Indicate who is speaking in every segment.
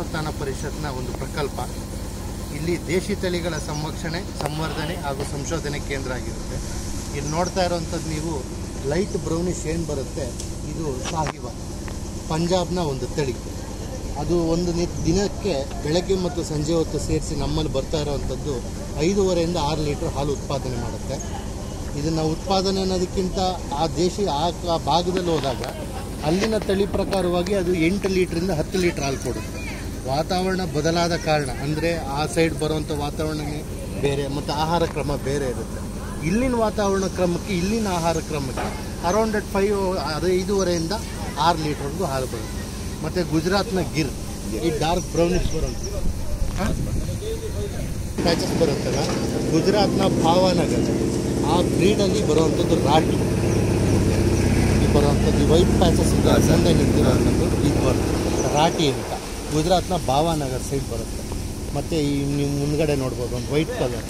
Speaker 1: ವಾಸಸ್ಥಾನ ಪರಿಷತ್ನ ಒಂದು ಪ್ರಕಲ್ಪ. ಇಲ್ಲಿ ದೇಶಿ ತಳಿಗಳ ಸಂರಕ್ಷಣೆ, ಸಂವರ್ಧನೆ ಹಾಗೂ ಸಂಶೋಧನೆ ಕೇಂದ್ರ ಆಗಿರುತ್ತೆ. ಇಲ್ಲಿ ನೋಡ್ತಾ ಇರೋವಂಥದ್ದು ನೀವು ಲೈಟ್ ಬ್ರೌನಿಶ್ ಏನು ಬರುತ್ತೆ, ಇದು ಸಾಹಿವಾಲ್, ಪಂಜಾಬ್ನ ಒಂದು ತಳಿ. ಅದು ಒಂದು ದಿನಕ್ಕೆ ಬೆಳಗ್ಗೆ ಮತ್ತು ಸಂಜೆ ಹೊತ್ತು ಸೇರಿಸಿ ನಮ್ಮಲ್ಲಿ ಬರ್ತಾ ಇರೋವಂಥದ್ದು 5.5 6 ಲೀಟ್ರ್ ಹಾಲು ಉತ್ಪಾದನೆ ಮಾಡುತ್ತೆ. ಇದನ್ನು ಉತ್ಪಾದನೆ ಅನ್ನೋದಕ್ಕಿಂತ ಆ ಭಾಗದಲ್ಲಿ ಹೋದಾಗ ಅಲ್ಲಿನ ತಳಿ ಪ್ರಕಾರವಾಗಿ ಅದು 8 ಲೀಟ್ರಿಂದ 10 ಲೀಟ್ರ್ ಹಾಲು ಕೊಡುತ್ತೆ. ವಾತಾವರಣ ಬದಲಾದ ಕಾರಣ, ಅಂದರೆ ಆ ಸೈಡ್ ಬರುವಂಥ ವಾತಾವರಣನೇ ಬೇರೆ ಮತ್ತು ಆಹಾರ ಕ್ರಮ ಬೇರೆ ಇರುತ್ತೆ. ಇಲ್ಲಿನ ವಾತಾವರಣ ಕ್ರಮಕ್ಕೆ, ಇಲ್ಲಿನ ಆಹಾರ ಕ್ರಮಕ್ಕೆ ಅರೌಂಡ್ 5.5ರಿಂದ 6 ಲೀಟ್ರ್ವರೆಗೂ ಹಾಲು ಬರುತ್ತೆ. ಮತ್ತು ಗುಜರಾತ್ನ ಗಿರ್, ಈ ಡಾರ್ಕ್ ಬ್ರೌನಿಶ್ ಬರುತ್ತೆ ಪ್ಯಾಚಸ್ ಬರುತ್ತಲ್ಲ, ಗುಜರಾತ್ನ ಭಾವನಗರ್, ಆ ಬ್ರೀಡಲ್ಲಿ ಬರುವಂಥದ್ದು ರಾಟಿ. ಈ ಬರುವಂಥದ್ದು ವೈಟ್ ಪ್ಯಾಚಸ್ ಮುಂದೆ ನಿಂತಿರುವಂಥದ್ದು ಇದು ಬರುತ್ತೆ ರಾಟಿ ಅಂತ. ಗುಜರಾತ್ನ ಭಾವನಗರ್ ಸೈಡ್ ಬರುತ್ತೆ. ಮತ್ತು ಈ ನೀವು ಮುಂದ್ಗಡೆ ನೋಡ್ಬೋದು ಒಂದು ವೈಟ್ ಕಲರ್,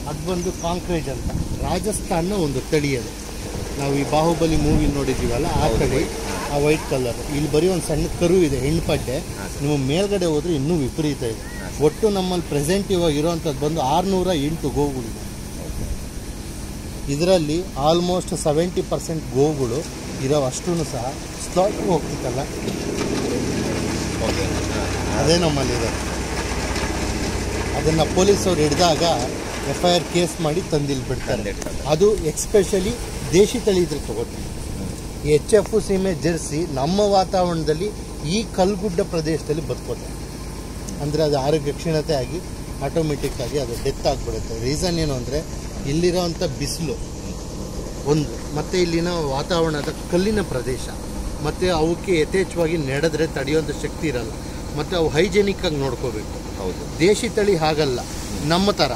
Speaker 1: ಅದು ಬಂದು ಕಾಂಕ್ರೇಜ್ ಅಂತ, ರಾಜಸ್ಥಾನ ಒಂದು ತಳಿ. ಅದು ನಾವು ಈ ಬಾಹುಬಲಿ ಮೂವಿ ನೋಡಿದ್ದೀವಲ್ಲ, ಆ ತಳಿ, ಆ ವೈಟ್ ಕಲರ್. ಇಲ್ಲಿ ಬರೀ ಒಂದು ಸಣ್ಣ ಕರು ಇದೆ, ಹೆಣ್ಣು ಪಡ್ಡೆ. ನೀವು ಮೇಲ್ಗಡೆ ಹೋದರೆ ಇನ್ನೂ ವಿಪರೀತ ಇದೆ. ಒಟ್ಟು ನಮ್ಮಲ್ಲಿ ಪ್ರೆಸೆಂಟ್ ಇವಾಗ ಇರೋವಂಥದ್ದು ಬಂದು 608 ಗೋವುಗಳಿದೆ. ಇದರಲ್ಲಿ ಆಲ್ಮೋಸ್ಟ್ 70% ಗೋವುಗಳು ಇರೋ ಅಷ್ಟೂ ಸಹ ಸ್ಲಾಟ್ಗೆ ಹೋಗ್ತಿತ್ತಲ್ಲ, ಅದೇ ನಮ್ಮಲ್ಲಿದೆ. ಅದನ್ನು ಪೊಲೀಸವ್ರು ಹಿಡಿದಾಗ FIR ಕೇಸ್ ಮಾಡಿ ತಂದಿಲ್ಲಿ ಬಿಡ್ತಾರೆ. ಅದು ಎಕ್ಸ್ಪೆಷಲಿ ದೇಶಿ ತಳಿ ಇದ್ರೆ ತಗೋತೀವಿ. HF ಸೀಮೆ ಜರ್ಸಿ ನಮ್ಮ ವಾತಾವರಣದಲ್ಲಿ ಈ ಕಲ್ಗುಡ್ಡ ಪ್ರದೇಶದಲ್ಲಿ ಬದುಕೋತೆ. ಅಂದರೆ ಅದು ಆರೋಗ್ಯ ಕ್ಷೀಣತೆ ಆಗಿ ಆಟೋಮೆಟಿಕ್ಕಾಗಿ ಅದು ಡೆತ್ ಆಗಿಬಿಡುತ್ತೆ. ರೀಸನ್ ಏನು ಅಂದರೆ ಇಲ್ಲಿರೋವಂಥ ಬಿಸಿಲು ಒಂದು, ಮತ್ತು ಇಲ್ಲಿನ ವಾತಾವರಣದ ಕಲ್ಲಿನ ಪ್ರದೇಶ, ಮತ್ತು ಅವಕ್ಕೆ ಯಥೇಚ್ಛವಾಗಿ ನಡೆದ್ರೆ ತಡೆಯುವಂಥ ಶಕ್ತಿ ಇರಲ್ಲ. ಮತ್ತು ಅವು ಹೈಜೆನಿಕ್ಕಾಗಿ ನೋಡ್ಕೋಬೇಕು. ಹೌದು, ದೇಶಿ ತಳಿ ಹಾಗಲ್ಲ. ನಮ್ಮ ಥರ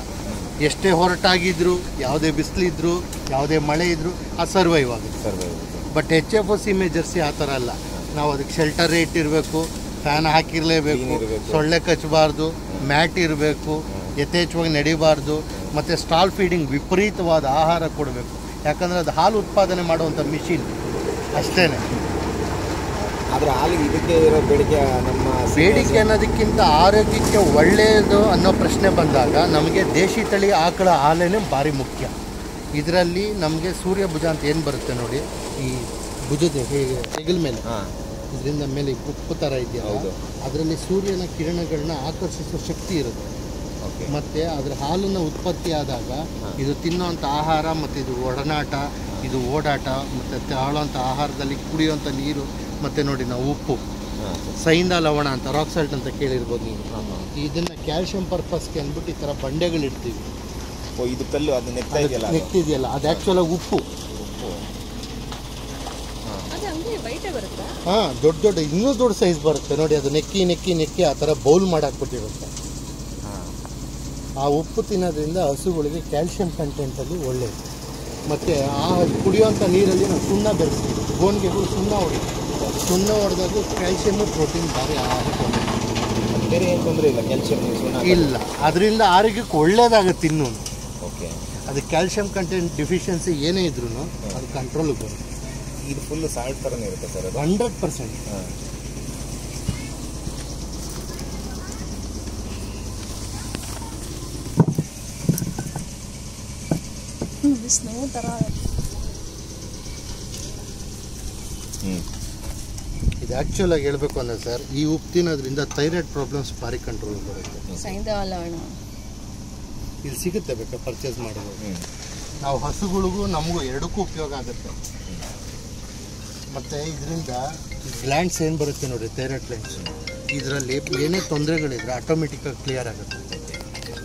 Speaker 1: ಎಷ್ಟೇ ಹೊರಟಾಗಿದ್ರು, ಯಾವುದೇ ಬಿಸಿಲಿದ್ರು, ಯಾವುದೇ ಮಳೆ ಇದ್ದರೂ ಆ ಸರ್ವೈವ್ ಆಗುತ್ತೆ. ಬಟ್ HF ಸೀಮೆ ಜರ್ಸಿ ಆ ಥರ ಅಲ್ಲ. ನಾವು ಅದಕ್ಕೆ ಶೆಲ್ಟರ್ ಇಟ್ಟಿರಬೇಕು, ಫ್ಯಾನ್ ಹಾಕಿರಲೇಬೇಕು, ಸೊಳ್ಳೆ ಕಚ್ಚಬಾರ್ದು, ಮ್ಯಾಟ್ ಇರಬೇಕು, ಯಥೇಚ್ಛವಾಗಿ ನಡಿಬಾರ್ದು, ಮತ್ತು ಸ್ಟಾಲ್ ಫೀಡಿಂಗ್, ವಿಪರೀತವಾದ ಆಹಾರ ಕೊಡಬೇಕು. ಯಾಕಂದರೆ ಅದು ಹಾಲು ಉತ್ಪಾದನೆ ಮಾಡುವಂಥ ಮಿಷಿನ್ ಅಷ್ಟೇ.
Speaker 2: ಆದರೆ ಹಾಲಿಗೆ ಇದಕ್ಕೆ ಇರೋ ಬೇಡಿಕೆ, ನಮ್ಮ
Speaker 1: ಬೇಡಿಕೆ ಅನ್ನೋದಕ್ಕಿಂತ ಆರೋಗ್ಯಕ್ಕೆ ಒಳ್ಳೆಯದು ಅನ್ನೋ ಪ್ರಶ್ನೆ ಬಂದಾಗ ನಮಗೆ ದೇಶಿ ತಳಿ ಆಕಳ ಹಾಲೇನೆ ಭಾರಿ ಮುಖ್ಯ. ಇದರಲ್ಲಿ ನಮಗೆ ಸೂರ್ಯ ಭುಜ ಅಂತ ಏನು ಬರುತ್ತೆ ನೋಡಿ, ಈ ಭುಜದ ಹೆಗಲ ಮೇಲೆ, ಇದರಿಂದ ಮೇಲೆ ಉಪ್ಪು ಥರ ಇದೆಯಲ್ಲ, ಅದರಲ್ಲಿ ಸೂರ್ಯನ ಕಿರಣಗಳನ್ನ ಆಕರ್ಷಿಸುವ ಶಕ್ತಿ ಇರುತ್ತೆ. ಮತ್ತು ಅದರ ಹಾಲನ್ನು ಉತ್ಪತ್ತಿ ಆದಾಗ ಇದು ತಿನ್ನುವಂಥ ಆಹಾರ ಮತ್ತು ಇದು ಒಡನಾಟ, ಇದು ಓಡಾಟ, ಮತ್ತು ತಾಳುವಂಥ ಆಹಾರದಲ್ಲಿ ಕುಡಿಯುವಂಥ ನೀರು, ಮತ್ತು ನೋಡಿ ನಾವು ಉಪ್ಪು, ಸೈಂದ ಲವಣ ಅಂತ, ರಾಕ್ ಸಾಲ್ಟ್ ಅಂತ ಕೇಳಿರ್ಬೋದು ನೀವು. ಇದನ್ನು ಕ್ಯಾಲ್ಶಿಯಂ ಪರ್ಪಸ್ಗೆ ಅಂದ್ಬಿಟ್ಟು ಈ ಥರ ಬಂಡೆಗಳಿಡ್ತೀವಿ.
Speaker 2: ಇದು ಕಲ್ಲು ಅದು
Speaker 1: ನೆಕ್ತಿದೆಯಲ್ಲ, ಅದು ಆ್ಯಕ್ಚುಲಾಗಿ ಉಪ್ಪು. ಹಾಂ, ದೊಡ್ಡ ಇನ್ನೂ ದೊಡ್ಡ ಸೈಜ್ ಬರುತ್ತೆ ನೋಡಿ. ಅದು ನೆಕ್ಕಿ ಆ ಥರ ಬೌಲ್ ಮಾಡಾಕ್ಬಿಟ್ಟಿರುತ್ತೆ. ಆ ಉಪ್ಪು ತಿನ್ನೋದ್ರಿಂದ ಹಸುಗಳಿಗೆ ಕ್ಯಾಲ್ಶಿಯಂ ಕಂಟೆಂಟಲ್ಲಿ ಒಳ್ಳೆಯದು. ಮತ್ತು ಆ ಕುಡಿಯುವಂಥ ನೀರಲ್ಲಿ ನಾವು ಸುಣ್ಣ ಬೆರೆಸ್ತೀವಿ. ಗೋಣಿಗೆಗಳು ಸುಣ್ಣ ಹೊಡಿತೀವಿ. ಸುಣ್ಣ ಹೊಡೆದಾಗ ಕ್ಯಾಲ್ಶಿಯಮ್ಮು ಪ್ರೋಟೀನ್ ಭಾರಿ ಆಹಾರ
Speaker 2: ಬೇರೆ ಏನು ತೊಂದರೆ ಇಲ್ಲ. ಕ್ಯಾಲ್ಶಿಯಂ
Speaker 1: ಇಲ್ಲ, ಅದರಿಂದ ಆರೋಗ್ಯಕ್ಕೆ ಒಳ್ಳೇದಾಗುತ್ತೆ. ಇನ್ನೂ
Speaker 2: ಓಕೆ,
Speaker 1: ಅದು ಕ್ಯಾಲ್ಶಿಯಂ ಕಂಟೆಂಟ್ ಡಿಫಿಷಿಯನ್ಸಿ ಏನೇ ಇದ್ರೂ ಅದು ಕಂಟ್ರೋಲಿಗೆ ಬರುತ್ತೆ.
Speaker 2: ಇದು ಫುಲ್ ಸಾಲ್ಟ್ ಥರನೇ ಇರುತ್ತೆ ಸರ್?
Speaker 1: 100%.
Speaker 3: ಸ್ನೋ ಥರ.
Speaker 1: ಇದು ಆ್ಯಕ್ಚುಲಾಗಿ ಹೇಳಬೇಕು ಅಂದರೆ ಸರ್, ಈ ಉಪ್ಪು ತಿನ್ನೋದ್ರಿಂದ ಥೈರಾಯ್ಡ್ ಪ್ರಾಬ್ಲಮ್ಸ್ ಭಾರಿ ಕಂಟ್ರೋಲ್ ಬರುತ್ತೆ. ಇಲ್ಲಿ ಸಿಗುತ್ತೆ, ಬೇಕಾ ಪರ್ಚೇಸ್ ಮಾಡೋದು. ನಾವು ಹಸುಗಳಿಗೂ ನಮಗೂ ಎರಡಕ್ಕೂ ಉಪಯೋಗ ಆಗುತ್ತೆ. ಮತ್ತು ಇದರಿಂದ ಗ್ಲ್ಯಾಂಡ್ಸ್ ಏನು ಬರುತ್ತೆ ನೋಡಿ, ಥೈರಾಯ್ಡ್ ಗ್ಲ್ಯಾಂಡ್ಸ್, ಇದರಲ್ಲಿ ಏನೇ ತೊಂದರೆಗಳಿದ್ರೆ ಆಟೋಮೆಟಿಕ್ಕಾಗಿ ಕ್ಲಿಯರ್ ಆಗುತ್ತೆ.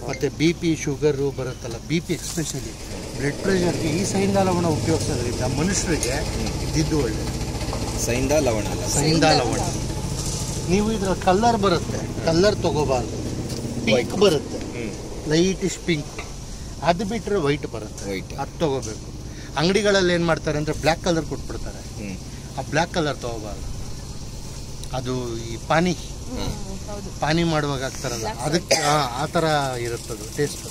Speaker 1: ಮತ್ತು BP ಶುಗರು ಬರುತ್ತಲ್ಲ, BP ಎಕ್ಸ್ಪೆಷಲಿ ಬ್ಲಡ್ ಪ್ರೆಷರ್ಗೆ ಈ ಸೈಂದ ಲವಣ ಉಪಯೋಗಿಸೋದ್ರಿಂದ ಮನುಷ್ಯರಿಗೆ ಇದ್ದಿದ್ದು ಒಳ್ಳೆಯದು.
Speaker 2: ಸೈಂದ
Speaker 1: ಲವಣ ನೀವು ಇದರ ಕಲ್ಲರ್ ಬರುತ್ತೆ, ಕಲ್ಲರ್ ತೊಗೋಬಾರ್ದು. ಪಿಂಕ್ ಬರುತ್ತೆ, ಲೈಟಿಶ್ ಪಿಂಕ್. ಅದು ಬಿಟ್ಟರೆ ವೈಟ್ ಬರುತ್ತೆ, ಅದು ತೊಗೋಬೇಕು. ಅಂಗಡಿಗಳಲ್ಲಿ ಏನು ಮಾಡ್ತಾರೆ ಅಂದರೆ ಬ್ಲ್ಯಾಕ್ ಕಲರ್ ಕೊಟ್ಬಿಡ್ತಾರೆ. ಆ ಬ್ಲ್ಯಾಕ್ ಕಲರ್ ತೊಗೋಬಾರ್ದು. ಅದು ಈ ಪಾನಿ ಮಾಡುವಾಗ ಹಾಕ್ತಾರಲ್ಲ, ಅದಕ್ಕೆ ಆ ಥರ ಇರುತ್ತದು ಟೇಸ್ಟ್.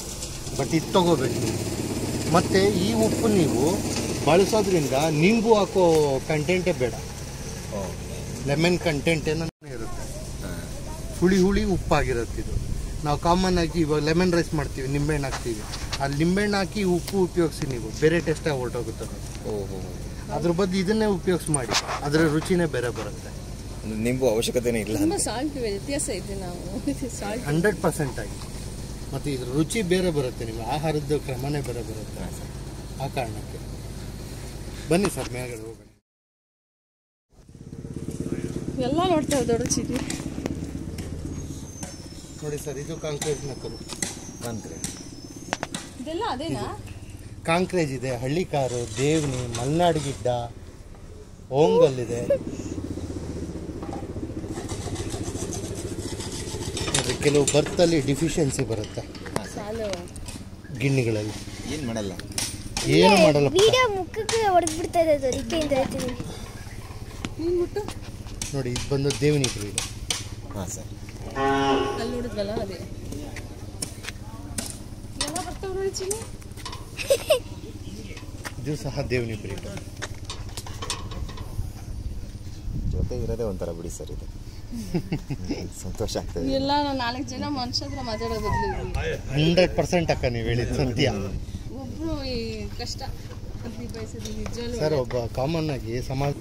Speaker 1: ಬಟ್ ಇದು ತೊಗೋಬೇಕು. ಮತ್ತು ಈ ಉಪ್ಪು ನೀವು ಬಳಸೋದ್ರಿಂದ ನಿಂಬು ಹಾಕೋ ಕಂಟೆಂಟೇ ಬೇಡ, ಲೆಮನ್ ಕಂಟೆಂಟ್ ಏನೋ ಇರುತ್ತೆ. ಹುಳಿ ಹುಳಿ ಉಪ್ಪಾಗಿರುತ್ತೆ ಇದು. ನಾವು ಕಾಮನ್ ಆಗಿ ಇವಾಗ ಲೆಮನ್ ರೈಸ್ ಮಾಡ್ತೀವಿ, ನಿಂಬೆಹಣ್ಣು ಹಾಕ್ತೀವಿ. ಆ ನಿಂಬೆಹಣ್ಣು ಹಾಕಿ ಉಪ್ಪು ಉಪಯೋಗಿಸಿ ನೀವು ಬೇರೆ ಟೇಸ್ಟಾಗಿ ಹೊರಟೋಗುತ್ತೆ.
Speaker 2: ಓಹೋ,
Speaker 1: ಅದ್ರ ಬದಲು ಇದನ್ನೇ ಉಪಯೋಗಿಸಿ ಮಾಡಿ, ಅದರ ರುಚಿನೇ ಬೇರೆ ಬರುತ್ತೆ.
Speaker 2: ನಿಂಬು ಅವಶ್ಯಕತೆನೇ ಇಲ್ಲ.
Speaker 3: ಸಾಲ್ಟ್ ವ್ಯತ್ಯಾಸ ಇದೆ, ನಾವು
Speaker 1: 100% ಆಗಿ. ಮತ್ತು ಇದ್ರ ರುಚಿ ಬೇರೆ ಬರುತ್ತೆ, ನಿಮಗೆ ಆಹಾರದ ಕ್ರಮನೇ ಬೇರೆ ಬರುತ್ತೆ. ಆ ಕಾರಣಕ್ಕೆ ಬನ್ನಿ ಸರ್ ಮೇಲ್ಗಡೆ ಹೋಗೋಣ.
Speaker 3: ಎಲ್ಲ ನೋಡ್ತಾ ಇದ್ದೋ ರುಚಿಗೆ.
Speaker 1: ನೋಡಿ ಸರ್, ಇದು ಕಾಂಕ್ರೇಜ್ನ ಕರು.
Speaker 3: ಇದೆಲ್ಲ ಅದೇನಾ?
Speaker 1: ಕಾಂಕ್ರೇಜ್ ಇದೆ, ಹಳ್ಳಿಕಾರು, ದೇವನಿ, ಮಲ್ನಾಡು ಗಿಡ್ಡ, ಓಂಗಲ್ ಇದೆ. ಕೆಲವು ಬರ್ತಲ್ಲಿ ಡಿಫಿಷಿಯನ್ಸಿ ಬರುತ್ತೆ ಗಿಣ್ಣಿಗಳಲ್ಲಿ.
Speaker 2: ಏನು ಮಾಡಲ್ಲ,
Speaker 1: ಏನು ಮಾಡಲ್ಲ.
Speaker 4: ವಿಡಿಯೋ ಮುಖಕ್ಕೆ ಹೊಡೆದು ಬಿಡ್ತಾ ಇದೆ, ಅದು ಅದಕ್ಕೆಯಿಂದ ಹೇಳ್ತೀನಿ.
Speaker 1: ನೋಡಿ, ಇದು ಬಂದು ದೇವನಿ ಬ್ರೀಡ್.
Speaker 2: ಹಾಂ ಸರ್,
Speaker 3: ಅಲ್ಲಿ ನೋಡಿದ್ವಲ್ಲ ಅದೇ ಎಲ್ಲ ಬರ್ತಾವ ನೋಡಿ ಚಿನ್ನು.
Speaker 1: ಇದು ಸಹ ದೇವನಿ ಬ್ರೀಡ್.
Speaker 2: ಜೊತೆ ಇರೋದೇ ಒಂಥರ ಬಿಡಿ ಸರ್, ಇದು ಸಂತೋಷ ಆಗ್ತದೆ.
Speaker 3: ಎಲ್ಲ ನಾವು 4 ಜನ ಮನುಷ್ಯ ಹತ್ರ ಮಾತಾಡೋ ಬದಲು
Speaker 1: 100% ಅಕ್ಕ ನೀವು ಹೇಳಿದ ಸತ್ಯ.
Speaker 3: ಒಬ್ರು ಈ ಕಷ್ಟ ಬಯಸಿದ್ವಿ ನಿಜವೂ.
Speaker 1: ಸರ್, ಒಬ್ಬ ಕಾಮನ್ ಆಗಿ ಸಮಾಜ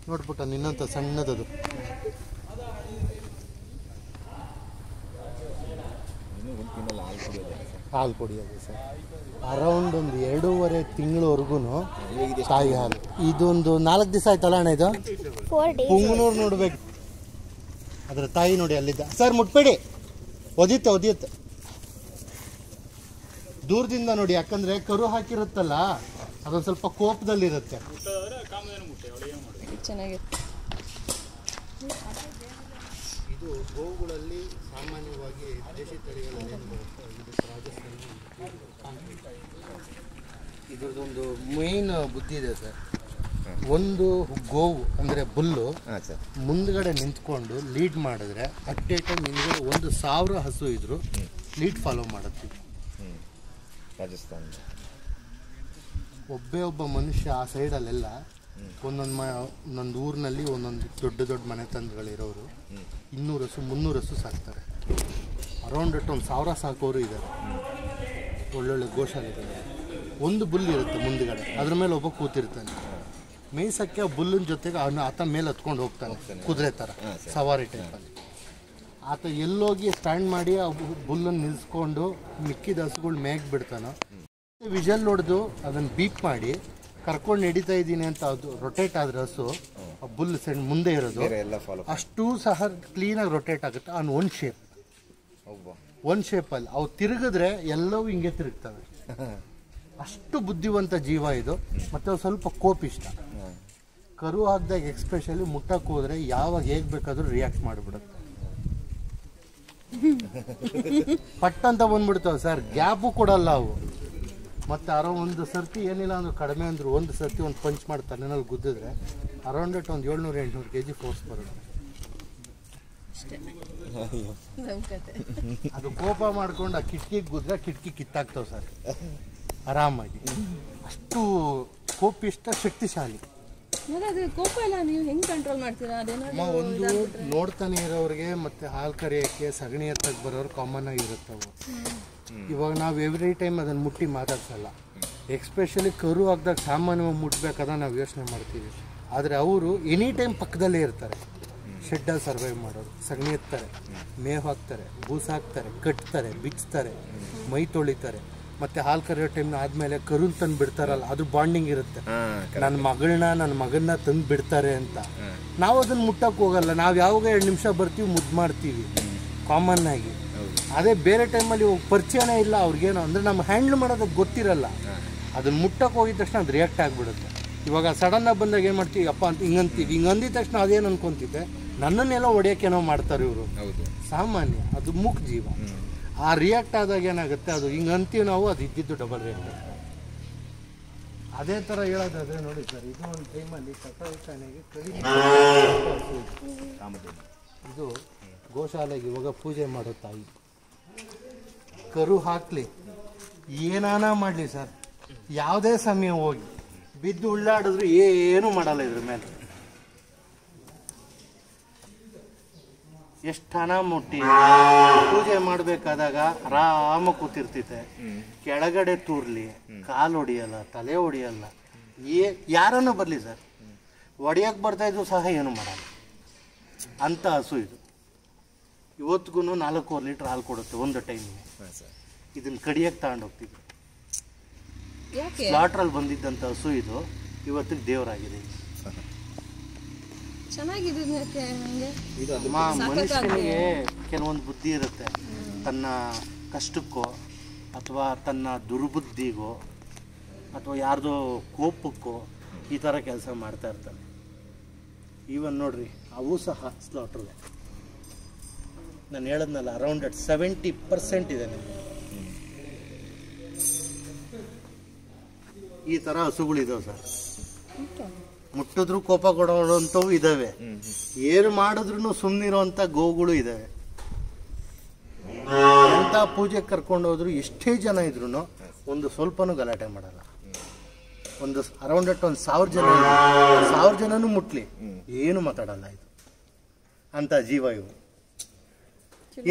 Speaker 1: ನೋಡ್ಬಿಟ್ಟ ನಿನ್ನಂತ ಸಣ್ಣದದು. ಹಾಲು ಕುಡಿಯೋದು ಸರ್, ಅರೌಂಡ್ ಒಂದು 2.5 ತಿಂಗಳವರೆಗೂ ತಾಯಿ ಹಾಲು. ಇದೊಂದು 4 ದಿವಸ ಆಯ್ತಲ್ಲ ಅಣ್ಣ, ಇದು
Speaker 4: 4 days.
Speaker 1: ಪುಂಗನೂರು ನೋಡ್ಬೇಕು. ಅದ್ರ ತಾಯಿ ನೋಡಿ ಅಲ್ಲಿದ್ದ. ಸರ್ ಮುಟ್ಬೇಡಿ, ಒದಿಯುತ್ತೆ ದೂರದಿಂದ ನೋಡಿ, ಯಾಕಂದ್ರೆ ಕರು ಹಾಕಿರುತ್ತಲ್ಲ ಅದೊಂದು ಸ್ವಲ್ಪ ಕೋಪದಲ್ಲಿರುತ್ತೆ.
Speaker 3: ಚೆನ್ನಾಗಿತ್ತು.
Speaker 1: ಇದು ಗೋವುಗಳಲ್ಲಿ ಸಾಮಾನ್ಯವಾಗಿ ದೇಶಿ ತಳಿಗಳಲ್ಲಿ ಏನು ಬರುತ್ತೆ, ಇದು ರಾಜಸ್ಥಾನ. ಇದ್ರದ್ದೊಂದು ಮೇನ್ ಬುದ್ಧಿ ಇದೆ ಸರ್. ಒಂದು ಗೋವು ಅಂದರೆ ಬುಲ್ಲು ಮುಂದ್ಗಡೆ ನಿಂತ್ಕೊಂಡು ಲೀಡ್ ಮಾಡಿದ್ರೆ ಅಟ್ ಎ ಟೈಮ್ ಹಿಂದ್ಗಡೆ 1,000 ಹಸು ಇದ್ರು ಲೀಡ್ ಫಾಲೋ ಮಾಡುತ್ತೆ.
Speaker 2: ರಾಜಸ್ಥಾನ
Speaker 1: ಒಬ್ಬ ಮನುಷ್ಯ ಆ ಸೈಡಲ್ಲೆಲ್ಲ ಒಂದೊಂದು ಊರಿನಲ್ಲಿ ಒಂದೊಂದು ದೊಡ್ಡ ಮನೆತನಗಳಿರೋರು 200 ಹಸು 300 ಹಸು ಸಾಕ್ತಾರೆ. ಅರೌಂಡ್ 1,000 ಸಾಕೋರು ಇದ್ದಾರೆ. ಒಳ್ಳೊಳ್ಳೆ ಗೋಶಾಲೆಗಳು. ಒಂದು ಬುಲ್ ಇರುತ್ತೆ ಮುಂದ್ಗಡೆ, ಅದ್ರ ಮೇಲೆ ಒಬ್ಬ ಕೂತಿರ್ತಾನೆ. ಮೇಯ್ಸಕ್ಕೆ ಬುಲ್ಲಿನ ಜೊತೆಗೆ ಆತ ಮೇಲೆ ಹತ್ಕೊಂಡು ಹೋಗ್ತಾನೆ, ಕುದುರೆ ಥರ ಸವಾರಿ ಟೈಪಲ್ಲಿ. ಆತ ಎಲ್ಲೋಗಿ ಸ್ಟ್ಯಾಂಡ್ ಮಾಡಿ ಆ ಬುಲ್ಲನ್ನು ನಿಲ್ಲಿಸ್ಕೊಂಡು ಮಿಕ್ಕಿದ ಹಸುಗಳು ಮೇಗ್ ಬಿಡ್ತಾನೋ, ವಿಷಲ್ ಹೊಡೆದು ಅದನ್ನು ಬೀಪ್ ಮಾಡಿ ಕರ್ಕೊಂಡು ನಡೀತಾ ಇದ್ದೀನಿ ಅಂತ ಅದು ರೊಟೇಟ್ ಆದ್ರೆ ಹಸು ಆ ಬುಲ್ ಮುಂದೆ ಇರೋದು ಅಷ್ಟು ಸಹ ಕ್ಲೀನಾಗಿ ರೊಟೇಟ್ ಆಗುತ್ತೆ. ಆನ್ ಒನ್ ಶೇಪಲ್ಲಿ ಅವು ತಿರುಗಿದ್ರೆ ಎಲ್ಲವೂ ಹಿಂಗೆ ತಿರುಗ್ತವೆ. ಅಷ್ಟು ಬುದ್ಧಿವಂತ ಜೀವ ಇದು. ಮತ್ತು ಸ್ವಲ್ಪ ಕೋಪಿಷ್ಟ. ಕರು ಹಾಕಿದಾಗ ಎಕ್ಸ್ಪೆಷಲಿ ಮುಟ್ಟಕ್ಕೆ ಹೋದರೆ ಯಾವಾಗ ಹೇಗೆ ಬೇಕಾದರೂ ರಿಯಾಕ್ಟ್ ಮಾಡಿಬಿಡುತ್ತೆ. ಪಟ್ಟಂತ ಬಂದ್ಬಿಡ್ತಾವೆ ಸರ್, ಗ್ಯಾಪು ಕೊಡಲ್ಲ ಅವು. ಮತ್ತು ಯಾರೋ ಒಂದು ಸರ್ತಿ ಏನಿಲ್ಲ ಅಂದ್ರೆ ಕಡಿಮೆ ಅಂದರು ಒಂದು ಸರ್ತಿ ಒಂದು ಪಂಚ್ ಮಾಡಿ ತಲೆನಲ್ಲಿ ಗುದ್ದಿದ್ರೆ ಅರೌಂಡ್ ಒಂದು 700-800 kg ಫೋರ್ಸ್ ಬರುತ್ತೆ. ಅದು ಕೋಪ ಮಾಡ್ಕೊಂಡು ಆ ಕಿಟಕಿಗೆ ಗುದ್ರೆ ಕಿಟಕಿ ಕಿತ್ತಾಕ್ತಾವೆ ಸರ್ ಆರಾಮಾಗಿ. ಅಷ್ಟು ಕೋಪಿಷ್ಟ, ಶಕ್ತಿಶಾಲಿ.
Speaker 3: ಅದು ಕೋಪ ಎಲ್ಲ ನೀವು ಹೆಂಗೆ ಕಂಟ್ರೋಲ್ ಮಾಡ್ತೀರಾ?
Speaker 1: ಒಂದು ನೋಡ್ತಾನೆ ಇರೋರಿಗೆ ಮತ್ತು ಹಾಲು ಕರೆಯೋಕ್ಕೆ ಸಗಣಿ ಎತ್ತಕ್ಕೆ ಬರೋರು ಕಾಮನ್ ಆಗಿರುತ್ತವು. ಇವಾಗ ನಾವು ಎವ್ರಿ ಟೈಮ್ ಅದನ್ನು ಮುಟ್ಟಿ ಮಾತಾಡ್ಸಲ್ಲ. ಎಕ್ಸ್ಪೆಷಲಿ ಕರು ಹಾಕಿದಾಗ ಸಾಮಾನ್ಯವಾಗಿ ಮುಟ್ಬೇಕಾದ್ರೆ ನಾವು ಯೋಚನೆ ಮಾಡ್ತೀವಿ. ಆದರೆ ಅವರು ಎನಿ ಟೈಮ್ ಪಕ್ಕದಲ್ಲೇ ಇರ್ತಾರೆ. ಶೆಡ್ಡಲ್ಲಿ ಸರ್ವೈವ್ ಮಾಡೋರು. ಸಗಣಿ ಎತ್ತಾರೆ, ಮೇವು ಹಾಕ್ತಾರೆ, ಬೂಸ್ ಹಾಕ್ತಾರೆ, ಕಟ್ತಾರೆ, ಬಿಚ್ತಾರೆ, ಮೈ ತೊಳಿತಾರೆ. ಮತ್ತು ಹಾಲು ಕರೆಯೋ ಟೈಮ್ನ ಆದಮೇಲೆ ಕರುನ್ ತಂದು ಬಿಡ್ತಾರಲ್ಲ, ಅದು ಬಾಂಡಿಂಗ್ ಇರುತ್ತೆ. ನನ್ನ ಮಗನ್ನ ತಂದು ಬಿಡ್ತಾರೆ ಅಂತ ನಾವು ಅದನ್ನು ಮುಟ್ಟಕ್ಕೆ ಹೋಗಲ್ಲ. ನಾವು ಯಾವಾಗ 2 ನಿಮಿಷ ಬರ್ತೀವಿ, ಮುದ್ದು ಮಾಡ್ತೀವಿ ಕಾಮನ್ ಆಗಿ. ಅದೇ ಬೇರೆ ಟೈಮಲ್ಲಿ ಪರಿಚಯನೇ ಇಲ್ಲ ಅವ್ರಿಗೇನೋ ಅಂದರೆ ನಮ್ಮ ಹ್ಯಾಂಡ್ಲ್ ಮಾಡೋದಕ್ಕೆ ಗೊತ್ತಿರಲ್ಲ. ಅದನ್ನು ಮುಟ್ಟಕ್ಕೆ ಹೋಗಿದ ತಕ್ಷಣ ಅದು ರಿಯಾಕ್ಟ್ ಆಗಿಬಿಡುತ್ತೆ. ಇವಾಗ ಸಡನ್ನಾಗಿ ಬಂದಾಗ ಏನು ಮಾಡ್ತೀವಿ, ಅಪ್ಪ ಅಂತ ಹಿಂಗಂತೀವಿ. ಹಿಂಗೆ ಅಂದಿದ ತಕ್ಷಣ ಅದೇನು ಅನ್ಕೊತಿದ್ದೆ, ನನ್ನನ್ನೆಲ್ಲ ಹೊಡೆಯೋಕ್ಕೇನೋ ಮಾಡ್ತಾರೆ ಇವರು. ಸಾಮಾನ್ಯ, ಅದು ಮೂಕ್ ಜೀವ. ಆ ರಿಯಾಕ್ಟ್ ಆದಾಗ ಏನಾಗುತ್ತೆ, ಅದು ಹಿಂಗೆ ಅಂತೀವಿ ನಾವು, ಅದು ಇದ್ದಿದ್ದು ಡಬಲ್ ರಿಯಾಕ್ಟ್. ಅದೇ ಥರ ಹೇಳೋದಾದರೆ ನೋಡಿ ಸರ್, ಇದು ಒಂದು ಟೈಮಲ್ಲಿ ಕಟ್ಟೋನೆಗೆ ಇದು ಗೋಶಾಲೆಗೆ ಇವಾಗ ಪೂಜೆ ಮಾಡೋ ತಾಯಿ. ಕರು ಹಾಕಲಿ, ಏನಾನ ಮಾಡಲಿ ಸರ್, ಯಾವುದೇ ಸಮಯ ಹೋಗಿ ಬಿದ್ದು ಉಳ್ಳಾಡಿದ್ರು ಏನು ಮಾಡಲ್ಲ ಇದ್ರ ಮೇಲೆ. ಎಷ್ಟು ಹಣ ಮುಟ್ಟಿ ಪೂಜೆ ಮಾಡಬೇಕಾದಾಗ ಆರಾಮ ಕೂತಿರ್ತೈತೆ. ಕೆಳಗಡೆ ತೂರ್ಲಿ, ಕಾಲು ಹೊಡಿಯಲ್ಲ, ತಲೆ ಹೊಡಿಯಲ್ಲ, ಯಾರನ್ನ ಬರಲಿ ಸರ್, ಹೊಡಿಯಕ್ಕೆ ಬರ್ತಾ ಇದ್ರು ಸಹ ಏನು ಮಾಡಲ್ಲ ಅಂತ ಹಸು ಇದು. ಇವತ್ತಿಗೂ 4.25 ಲೀಟ್ರ್ ಹಾಲು ಕೊಡುತ್ತೆ ಒಂದು ಟೈಮಿಗೆ. ಇದನ್ನ ಕಡಿಯಕ್ಕೆ ತಗೊಂಡೋಗ್ತಿದ್ವಿ. ಸ್ಲಾಟ್ರಲ್ಲಿ ಬಂದಿದ್ದಂಥ ಹಸು ಇದು ಇವತ್ತಿಗೆ ದೇವರಾಗಿದೆ. ಮನುಷ್ಯನಿಗೆ ಕೆಲವೊಂದು ಬುದ್ಧಿ ಇರುತ್ತೆ, ತನ್ನ ಕಷ್ಟಕ್ಕೋ ಅಥವಾ ತನ್ನ ದುರ್ಬುದ್ಧಿಗೋ ಅಥವಾ ಯಾರ್ದೋ ಕೋಪಕ್ಕೋ ಈ ಥರ ಕೆಲಸ ಮಾಡ್ತಾ ಇರ್ತಾನೆ. ಈವನ್ ನೋಡ್ರಿ, ಅವು ಸಹ ಸ್ಲಾಟ್ರಲ್ಲೇ. ನಾನು ಹೇಳದ್ನಲ್ಲ, ಅರೌಂಡ್ 70% ಇದೆ ನಿಮಗೆ. ಈ ಥರ ಹಸುಗಳಿದಾವೆ ಸರ್. ಮುಟ್ಟಿದ್ರು ಕೋಪ ಕೊಡೋವಂಥವು ಇದ್ದಾವೆ, ಏನು ಮಾಡಿದ್ರು ಸುಮ್ಮನಿರೋವಂಥ ಗೋಗಳು ಇದ್ದಾವೆ. ಎಂಥ ಪೂಜೆಗೆ ಕರ್ಕೊಂಡು ಹೋದ್ರು ಎಷ್ಟೇ ಜನ ಇದ್ರು ಒಂದು ಸ್ವಲ್ಪನೂ ಗಲಾಟೆ ಮಾಡಲ್ಲ. ಒಂದು ಅರೌಂಡ್ 1,000 ಜನ, 1,000 ಜನನೂ ಮುಟ್ಲಿ ಏನು ಮಾತಾಡಲ್ಲ. ಇದು ಅಂತ ಜೀವ ಇವು.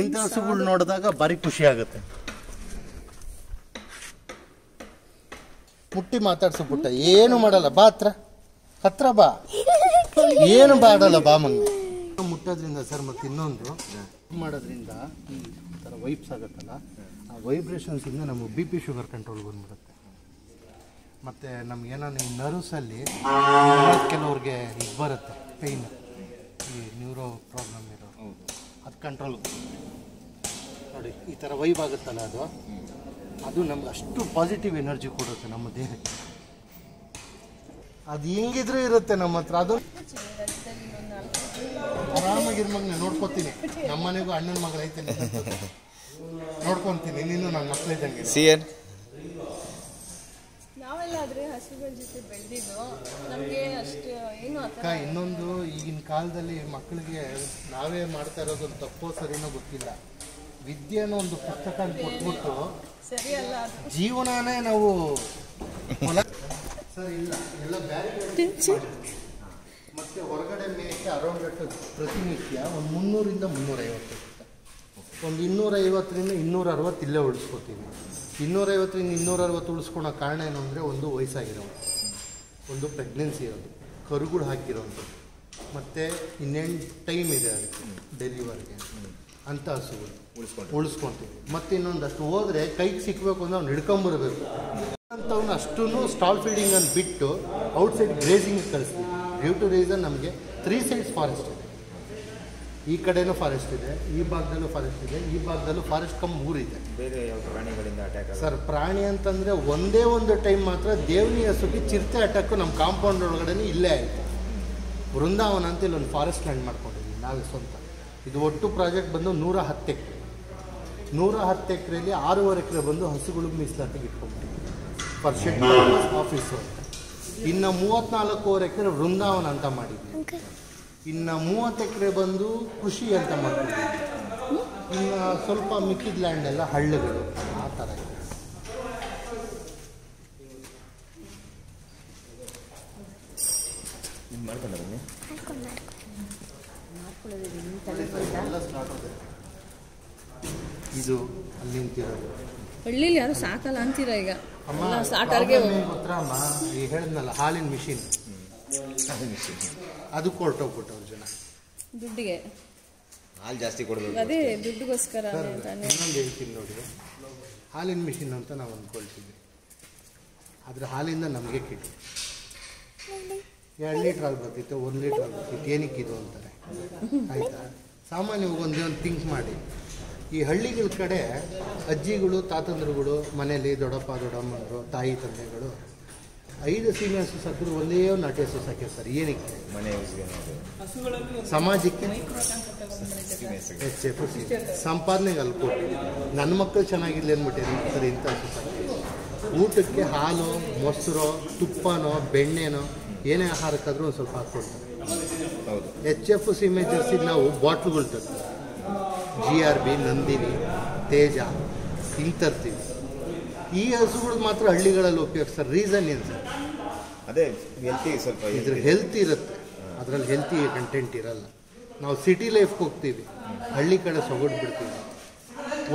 Speaker 1: ಇಂಥ ಹಸುಗಳು ನೋಡಿದಾಗ ಭಾರಿ ಖುಷಿ ಆಗುತ್ತೆ. ಮುಟ್ಟಿ ಮಾತಾಡ್ಸೋ ಪುಟ್ಟ, ಏನು ಮಾಡಲ್ಲ, ಬಾ ಹತ್ರ ಬಾ, ಏನು ಮಾಡಲ್ಲ, ಬಾ ಮಂಗ. ಮುಟ್ಟೋದ್ರಿಂದ ಸರ್, ಮತ್ತೆ ಇನ್ನೊಂದು ಮಾಡೋದ್ರಿಂದ ಈ ಥರ ವೈಬ್ಸ್ ಆಗುತ್ತಲ್ಲ, ಆ ವೈಬ್ರೇಷನ್ಸಿಂದ ನಮಗೆ BP ಶುಗರ್ ಕಂಟ್ರೋಲ್ ಬಂದ್ಬಿಡುತ್ತೆ. ಮತ್ತು ನಮಗೇನೋ ಈ ನರ್ವ್ಸಲ್ಲಿ ಕೆಲವ್ರಿಗೆ ಇದು ಬರುತ್ತೆ, ಪೇಯ್ನ್, ಈ ನ್ಯೂರೋ ಪ್ರಾಬ್ಲಮ್ ಇರೋ, ಅದು ಕಂಟ್ರೋಲ್ ನೋಡಿ. ಈ ಥರ ವೈಬ್ ಆಗುತ್ತಲ್ಲ, ಅದು ನಮ್ಗೆ ಅಷ್ಟು ಪಾಸಿಟಿವ್ ಎನರ್ಜಿ ಕೊಡುತ್ತೆ ನಮ್ಮ ದೇಹಕ್ಕೆ. ಅದು ಹೆಂಗಿದ್ರೂ ಇರುತ್ತೆ ನಮ್ಮ ಹತ್ರ. ಅದು ಆರಾಮಾಗಿರ್ಮಂಗೆ ನೋಡ್ಕೊತೀನಿ. ನಮ್ಮ ಮನೆಗೂ ಅಣ್ಣನ ಮಗಳೈತೆ, ನೋಡ್ಕೊತೀನಿ. ನೀನು ನನ್ನ ಮಕ್ಕಳಿದ್ದಂಗೆ. ಇನ್ನೊಂದು, ಈಗಿನ ಕಾಲದಲ್ಲಿ ಮಕ್ಕಳಿಗೆ ನಾವೇ ಮಾಡ್ತಾ ಇರೋದು ತಪ್ಪೋ ಸರಿನೋ ಗೊತ್ತಿಲ್ಲ. ವಿದ್ಯೆನೋ ಒಂದು ಪುಸ್ತಕ ಕೊಟ್ಬಿಟ್ಟು ಜೀವನನೇ ನಾವು ಸರ್ ಇಲ್ಲ ಎಲ್ಲ ಬೇರೆ. ಮತ್ತೆ ಹೊರಗಡೆ ಮೇಕೆ ಅರೌಂಡ್ ಪ್ರತಿನಿತ್ಯ ಒಂದು 300ರಿಂದ 350, ಒಂದು 250ರಿಂದ 260 ಇಲ್ಲೇ ಉಳಿಸ್ಕೊತೀವಿ. 250ರಿಂದ 260 ಉಳಿಸ್ಕೊಳೋ ಕಾರಣ ಏನು ಅಂದರೆ, ಒಂದು ವಯಸ್ಸಾಗಿರೋದು, ಒಂದು ಪ್ರೆಗ್ನೆನ್ಸಿ ಇರೋದು, ಕರುಗಳು ಹಾಕಿರೋದು, ಮತ್ತು ಇನ್ನೇನು ಟೈಮ್ ಇದೆ ಅದಕ್ಕೆ ಡೆಲಿವರಿಗೆ ಅಂತ ಹಸುಗಳು ಉಳಿಸ್ಕೊತೀವಿ. ಮತ್ತು ಇನ್ನೊಂದಷ್ಟು ಹೋದರೆ ಕೈಗೆ ಸಿಕ್ಕಬೇಕು ಅಂದರೆ ಅವ್ನು ಹಿಡ್ಕೊಂಬರ್ಬೇಕು ಅಂಥವ್ನು ಅಷ್ಟೂ ಸ್ಟಾಲ್ ಫೀಡಿಂಗ್ ಅಂತ ಬಿಟ್ಟು ಔಟ್ಸೈಡ್ ಗ್ರೇಸಿಂಗ್ ಕಳಿಸ್ತೀವಿ. ಡ್ಯೂ ಟು ರೀಸನ್ ನಮಗೆ 3 ಸೈಡ್ಸ್ ಫಾರೆಸ್ಟ್ ಇದೆ. ಈ ಕಡೆನೂ ಫಾರೆಸ್ಟ್ ಇದೆ, ಈ ಭಾಗದಲ್ಲೂ ಫಾರೆಸ್ಟ್ ಇದೆ, ಈ ಭಾಗದಲ್ಲೂ ಫಾರೆಸ್ಟ್ ಕಮ್ 3 ಇದೆ.
Speaker 2: ಬೇರೆ ಯಾವ ಪ್ರಾಣಿಗಳಿಂದ ಅಟ್ಯಾಕ್
Speaker 1: ಸರ್, ಪ್ರಾಣಿ ಅಂತಂದರೆ ಒಂದೇ ಒಂದು ಟೈಮ್ ಮಾತ್ರ ದೇವನಿ ಹಸುಗೆ ಚಿರತೆ ಅಟ್ಯಾಕು ನಮ್ಮ ಕಾಂಪೌಂಡ್ ಒಳಗಡೆ ಇಲ್ಲೇ ಆಯಿತು. ವೃಂದಾವನ ಅಂತ ಇಲ್ಲೊಂದು ಫಾರೆಸ್ಟ್ ಲ್ಯಾಂಡ್ ಮಾಡ್ಕೊಂಡಿದ್ವಿ ನಾವೇ ಸ್ವಂತ. ಇದು ಒಟ್ಟು ಪ್ರಾಜೆಕ್ಟ್ ಬಂದು 110 ಎಕರೆ. 110 ಎಕರೆಯಲ್ಲಿ 6.5 ಎಕರೆ ಬಂದು ಹಸುಗಳಿಗೆ ಮೀಸಲಾತಿಗೆ ಇಟ್ಕೊಂಡ್ಬಿಟ್ಟಿದ್ವಿ ಫಾರ್ ಶೆಡ್ ಆಫೀಸು ಅಂತ. ಇನ್ನು 34.5 ಎಕರೆ ವೃಂದಾವನ ಅಂತ ಮಾಡಿದ್ವಿ. ಇನ್ನು 30 ಎಕರೆ ಬಂದು ಕೃಷಿ ಅಂತ ಮಾಡ್ಕೊಂಡಿದ್ವಿ. ಇನ್ನು ಸ್ವಲ್ಪ ಮಿಕ್ಕಿದ ಲ್ಯಾಂಡ್ ಎಲ್ಲ ಹಳ್ಳಿಗಳು ಆ ಥರ ಇದೆ. ಇದು ಅಲ್ಲಿ ನಿಂತಿರೋದು.
Speaker 3: ಹಳ್ಳಿಲಿ ಯಾರು ಸಾಕಲ್ಲ ಅಂತೀರಾ ಈಗ?
Speaker 1: ಅಮ್ಮ ಗೊತ್ತಾ ಅಮ್ಮ, ಈಗ ಹೇಳಿದ್ನಲ್ಲ ಹಾಲಿನ ಮಿಷಿನ್, ಅದು ಹೊರಟೋಗ್ಬಿಟ್ಟವ್ರು ಜನ
Speaker 3: ದುಡ್ಡಿಗೆ.
Speaker 2: ಹಾಲು ಜಾಸ್ತಿ ಕೊಡಬೇಕು,
Speaker 3: ಅದೇ ದುಡ್ಡುಗೋಸ್ಕರ.
Speaker 1: ಇನ್ನೊಂದು ಹೇಳ್ತೀನಿ ನೋಡಿ, ಹಾಲಿನ ಮಿಷಿನ್ ಅಂತ ನಾವು ಅಂದ್ಕೊಳ್ತೀವಿ, ಆದರೆ ಹಾಲಿಂದ ನಮಗೆ ಕಿಟ್ಟು 2 ಲೀಟ್ರ್ ಹಾಲು ಬರ್ತಿತ್ತು, 1 ಲೀಟ್ರ್ ಹಾಲು ಬರ್ತಿತ್ತು. ಏನಕ್ಕಿದು ಅಂತಾರೆ, ಆಯಿತಾ? ಸಾಮಾನ್ಯವಾಗಿ ಒಂದು ಥಿಂಕ್ ಮಾಡಿ, ಈ ಹಳ್ಳಿಗಳ ಕಡೆ ಅಜ್ಜಿಗಳು ತಾತಂದ್ರುಗಳು ಮನೇಲಿ ದೊಡ್ಡಪ್ಪ ದೊಡ್ಡಮ್ಮಂದರು ತಾಯಿ ತಂದೆಗಳು 5 ಸೀಮೆ ಹಸು ಸಾಕಿದ್ರು, ಒಂದೇ ನಾಟಿ ಹಸು ಸಾಕಿರ್ತಾರೆ. ಏನಕ್ಕೆ? ಮನೆ ಸಮಾಜಕ್ಕೆ ಸಂಪಾದನೆಗೆ ಅಲ್ಲಿ ಕೊಟ್ಟು ನನ್ನ ಮಕ್ಕಳು ಚೆನ್ನಾಗಿರಲಿ ಅಂದ್ಬಿಟ್ಟು ಇಂಥ ಹಸು ಸಾಕಿ ಊಟಕ್ಕೆ ಹಾಲು ಮೊಸರು ತುಪ್ಪನೋ ಬೆಣ್ಣೆನೋ ಏನೇ ಆಹಾರಕ್ಕಾದ್ರೂ ಒಂದು ಸ್ವಲ್ಪ ಹಾಕ್ಕೊಡ್ತಾರೆ. HF ಸೀಮೆ ಜರ್ಸಿ ನಾವು ಬಾಟ್ಲುಗಳು ತರ್ತೀವಿ, GRB ನಂದಿನಿ ತೇಜ ಹಿಂಗೆ ತರ್ತೀವಿ. ಈ ಹಸುಗಳು ಮಾತ್ರ ಹಳ್ಳಿಗಳಲ್ಲಿ ಉಪಯೋಗಿಸ್ತಾರೆ. ರೀಸನ್ ಏನು ಸರ್?
Speaker 2: ಅದೇ ಹೆಲ್ತಿ ಸ್ವಲ್ಪ
Speaker 1: ಇದ್ರ ಹೆಲ್ತ್ ಇರುತ್ತೆ, ಅದರಲ್ಲಿ ಹೆಲ್ತಿ ಕಂಟೆಂಟ್ ಇರಲ್ಲ. ನಾವು ಸಿಟಿ ಲೈಫ್ಗೆ ಹೋಗ್ತೀವಿ, ಹಳ್ಳಿ ಕಡೆ ಸೊಗಡು ಬಿಡ್ತೀವಿ.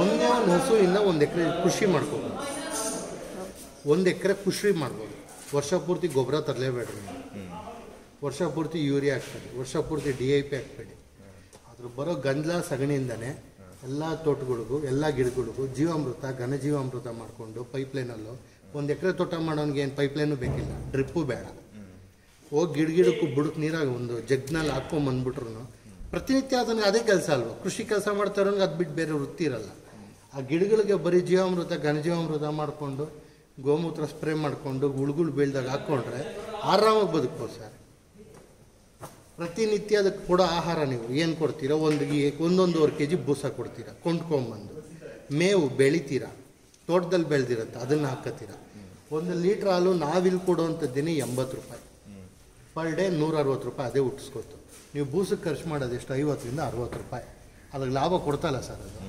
Speaker 1: ಒಂದೇ ಒಂದು ಹಸುವಿಂದ 1 ಎಕರೆ ಕೃಷಿ ಮಾಡ್ಕೋಬೋದು. 1 ಎಕರೆ ಕೃಷಿ ಮಾಡ್ಬೋದು. ವರ್ಷ ಪೂರ್ತಿ ಗೊಬ್ಬರ ತರಲೇಬೇಡ್ರಿ, ವರ್ಷ ಪೂರ್ತಿ ಯೂರಿಯಾ ಹಾಕ್ಬೇಡಿ, ವರ್ಷ ಪೂರ್ತಿ DIP ಹಾಕ್ಬೇಡಿ. ಅದ್ರ ಬರೋ ಗಂಜಲ ಸಗಣಿಯಿಂದನೇ ಎಲ್ಲ ತೋಟಗಳಿಗೂ ಎಲ್ಲ ಗಿಡಗಳಿಗೂ ಜೀವಾಮೃತ ಘನಜೀವಾಮೃತ ಮಾಡಿಕೊಂಡು ಪೈಪ್ಲೈನಲ್ಲೂ 1 ಎಕರೆ ತೋಟ ಮಾಡೋನಿಗೆ ಏನು ಪೈಪ್ಲೈನು ಬೇಕಿಲ್ಲ, ಡ್ರಿಪ್ಪು ಬೇಡ. ಹೋಗಿ ಗಿಡಕ್ಕೂ ಬುಡಕ್ಕೆ ನೀರಾಗಿ ಒಂದು ಜಗ್ನಲ್ಲಿ ಹಾಕ್ಕೊಂಬಂದ್ಬಿಟ್ರು ಪ್ರತಿನಿತ್ಯ ಅದನ್ನು ಅದೇ ಕೆಲಸ ಅಲ್ವ. ಕೃಷಿ ಕೆಲಸ ಮಾಡ್ತಾರೋನ್ಗೆ ಅದು ಬಿಟ್ಟು ಬೇರೆ ವೃತ್ತಿ ಇರಲ್ಲ. ಆ ಗಿಡಗಳಿಗೆ ಬರೀ ಜೀವಾಮೃತ ಘನಜೀವಾಮೃತ ಮಾಡಿಕೊಂಡು ಗೋಮೂತ್ರ ಸ್ಪ್ರೇ ಮಾಡಿಕೊಂಡು ಗುಳುಗುಳು ಬೀಳ್ದಾಗ ಹಾಕ್ಕೊಂಡ್ರೆ ಆರಾಮಾಗಿ ಬದುಕ್ಬೋದು ಸರ್. ಪ್ರತಿನಿತ್ಯ ಅದಕ್ಕೆ ಕೊಡೋ ಆಹಾರ ನೀವು ಏನು ಕೊಡ್ತೀರಾ, 1-1.5 kg ಬೂಸ ಕೊಡ್ತೀರಾ, ಕೊಂಡ್ಕೊಂಬಂದು ಮೇವು ಬೆಳಿತೀರಾ, ತೋಟದಲ್ಲಿ ಬೆಳೆದಿರುತ್ತೆ ಅದನ್ನು ಹಾಕತ್ತೀರ. 1 ಲೀಟ್ರ್ ಹಾಲು ನಾವಿಲ್ಲಿ ಕೊಡುವಂಥದ್ದೇನೆ 80 ರೂಪಾಯಿ ಪರ್ ಡೇ, 160 ರೂಪಾಯಿ ಅದೇ ಹುಟ್ಟಿಸ್ಕೊತು. ನೀವು ಬೂಸಕ್ಕೆ ಖರ್ಚು ಮಾಡೋದು ಎಷ್ಟು, 50ರಿಂದ 60 ರೂಪಾಯಿ. ಅದಕ್ಕೆ ಲಾಭ ಕೊಡ್ತಲ್ಲ ಸರ್ ಅದು.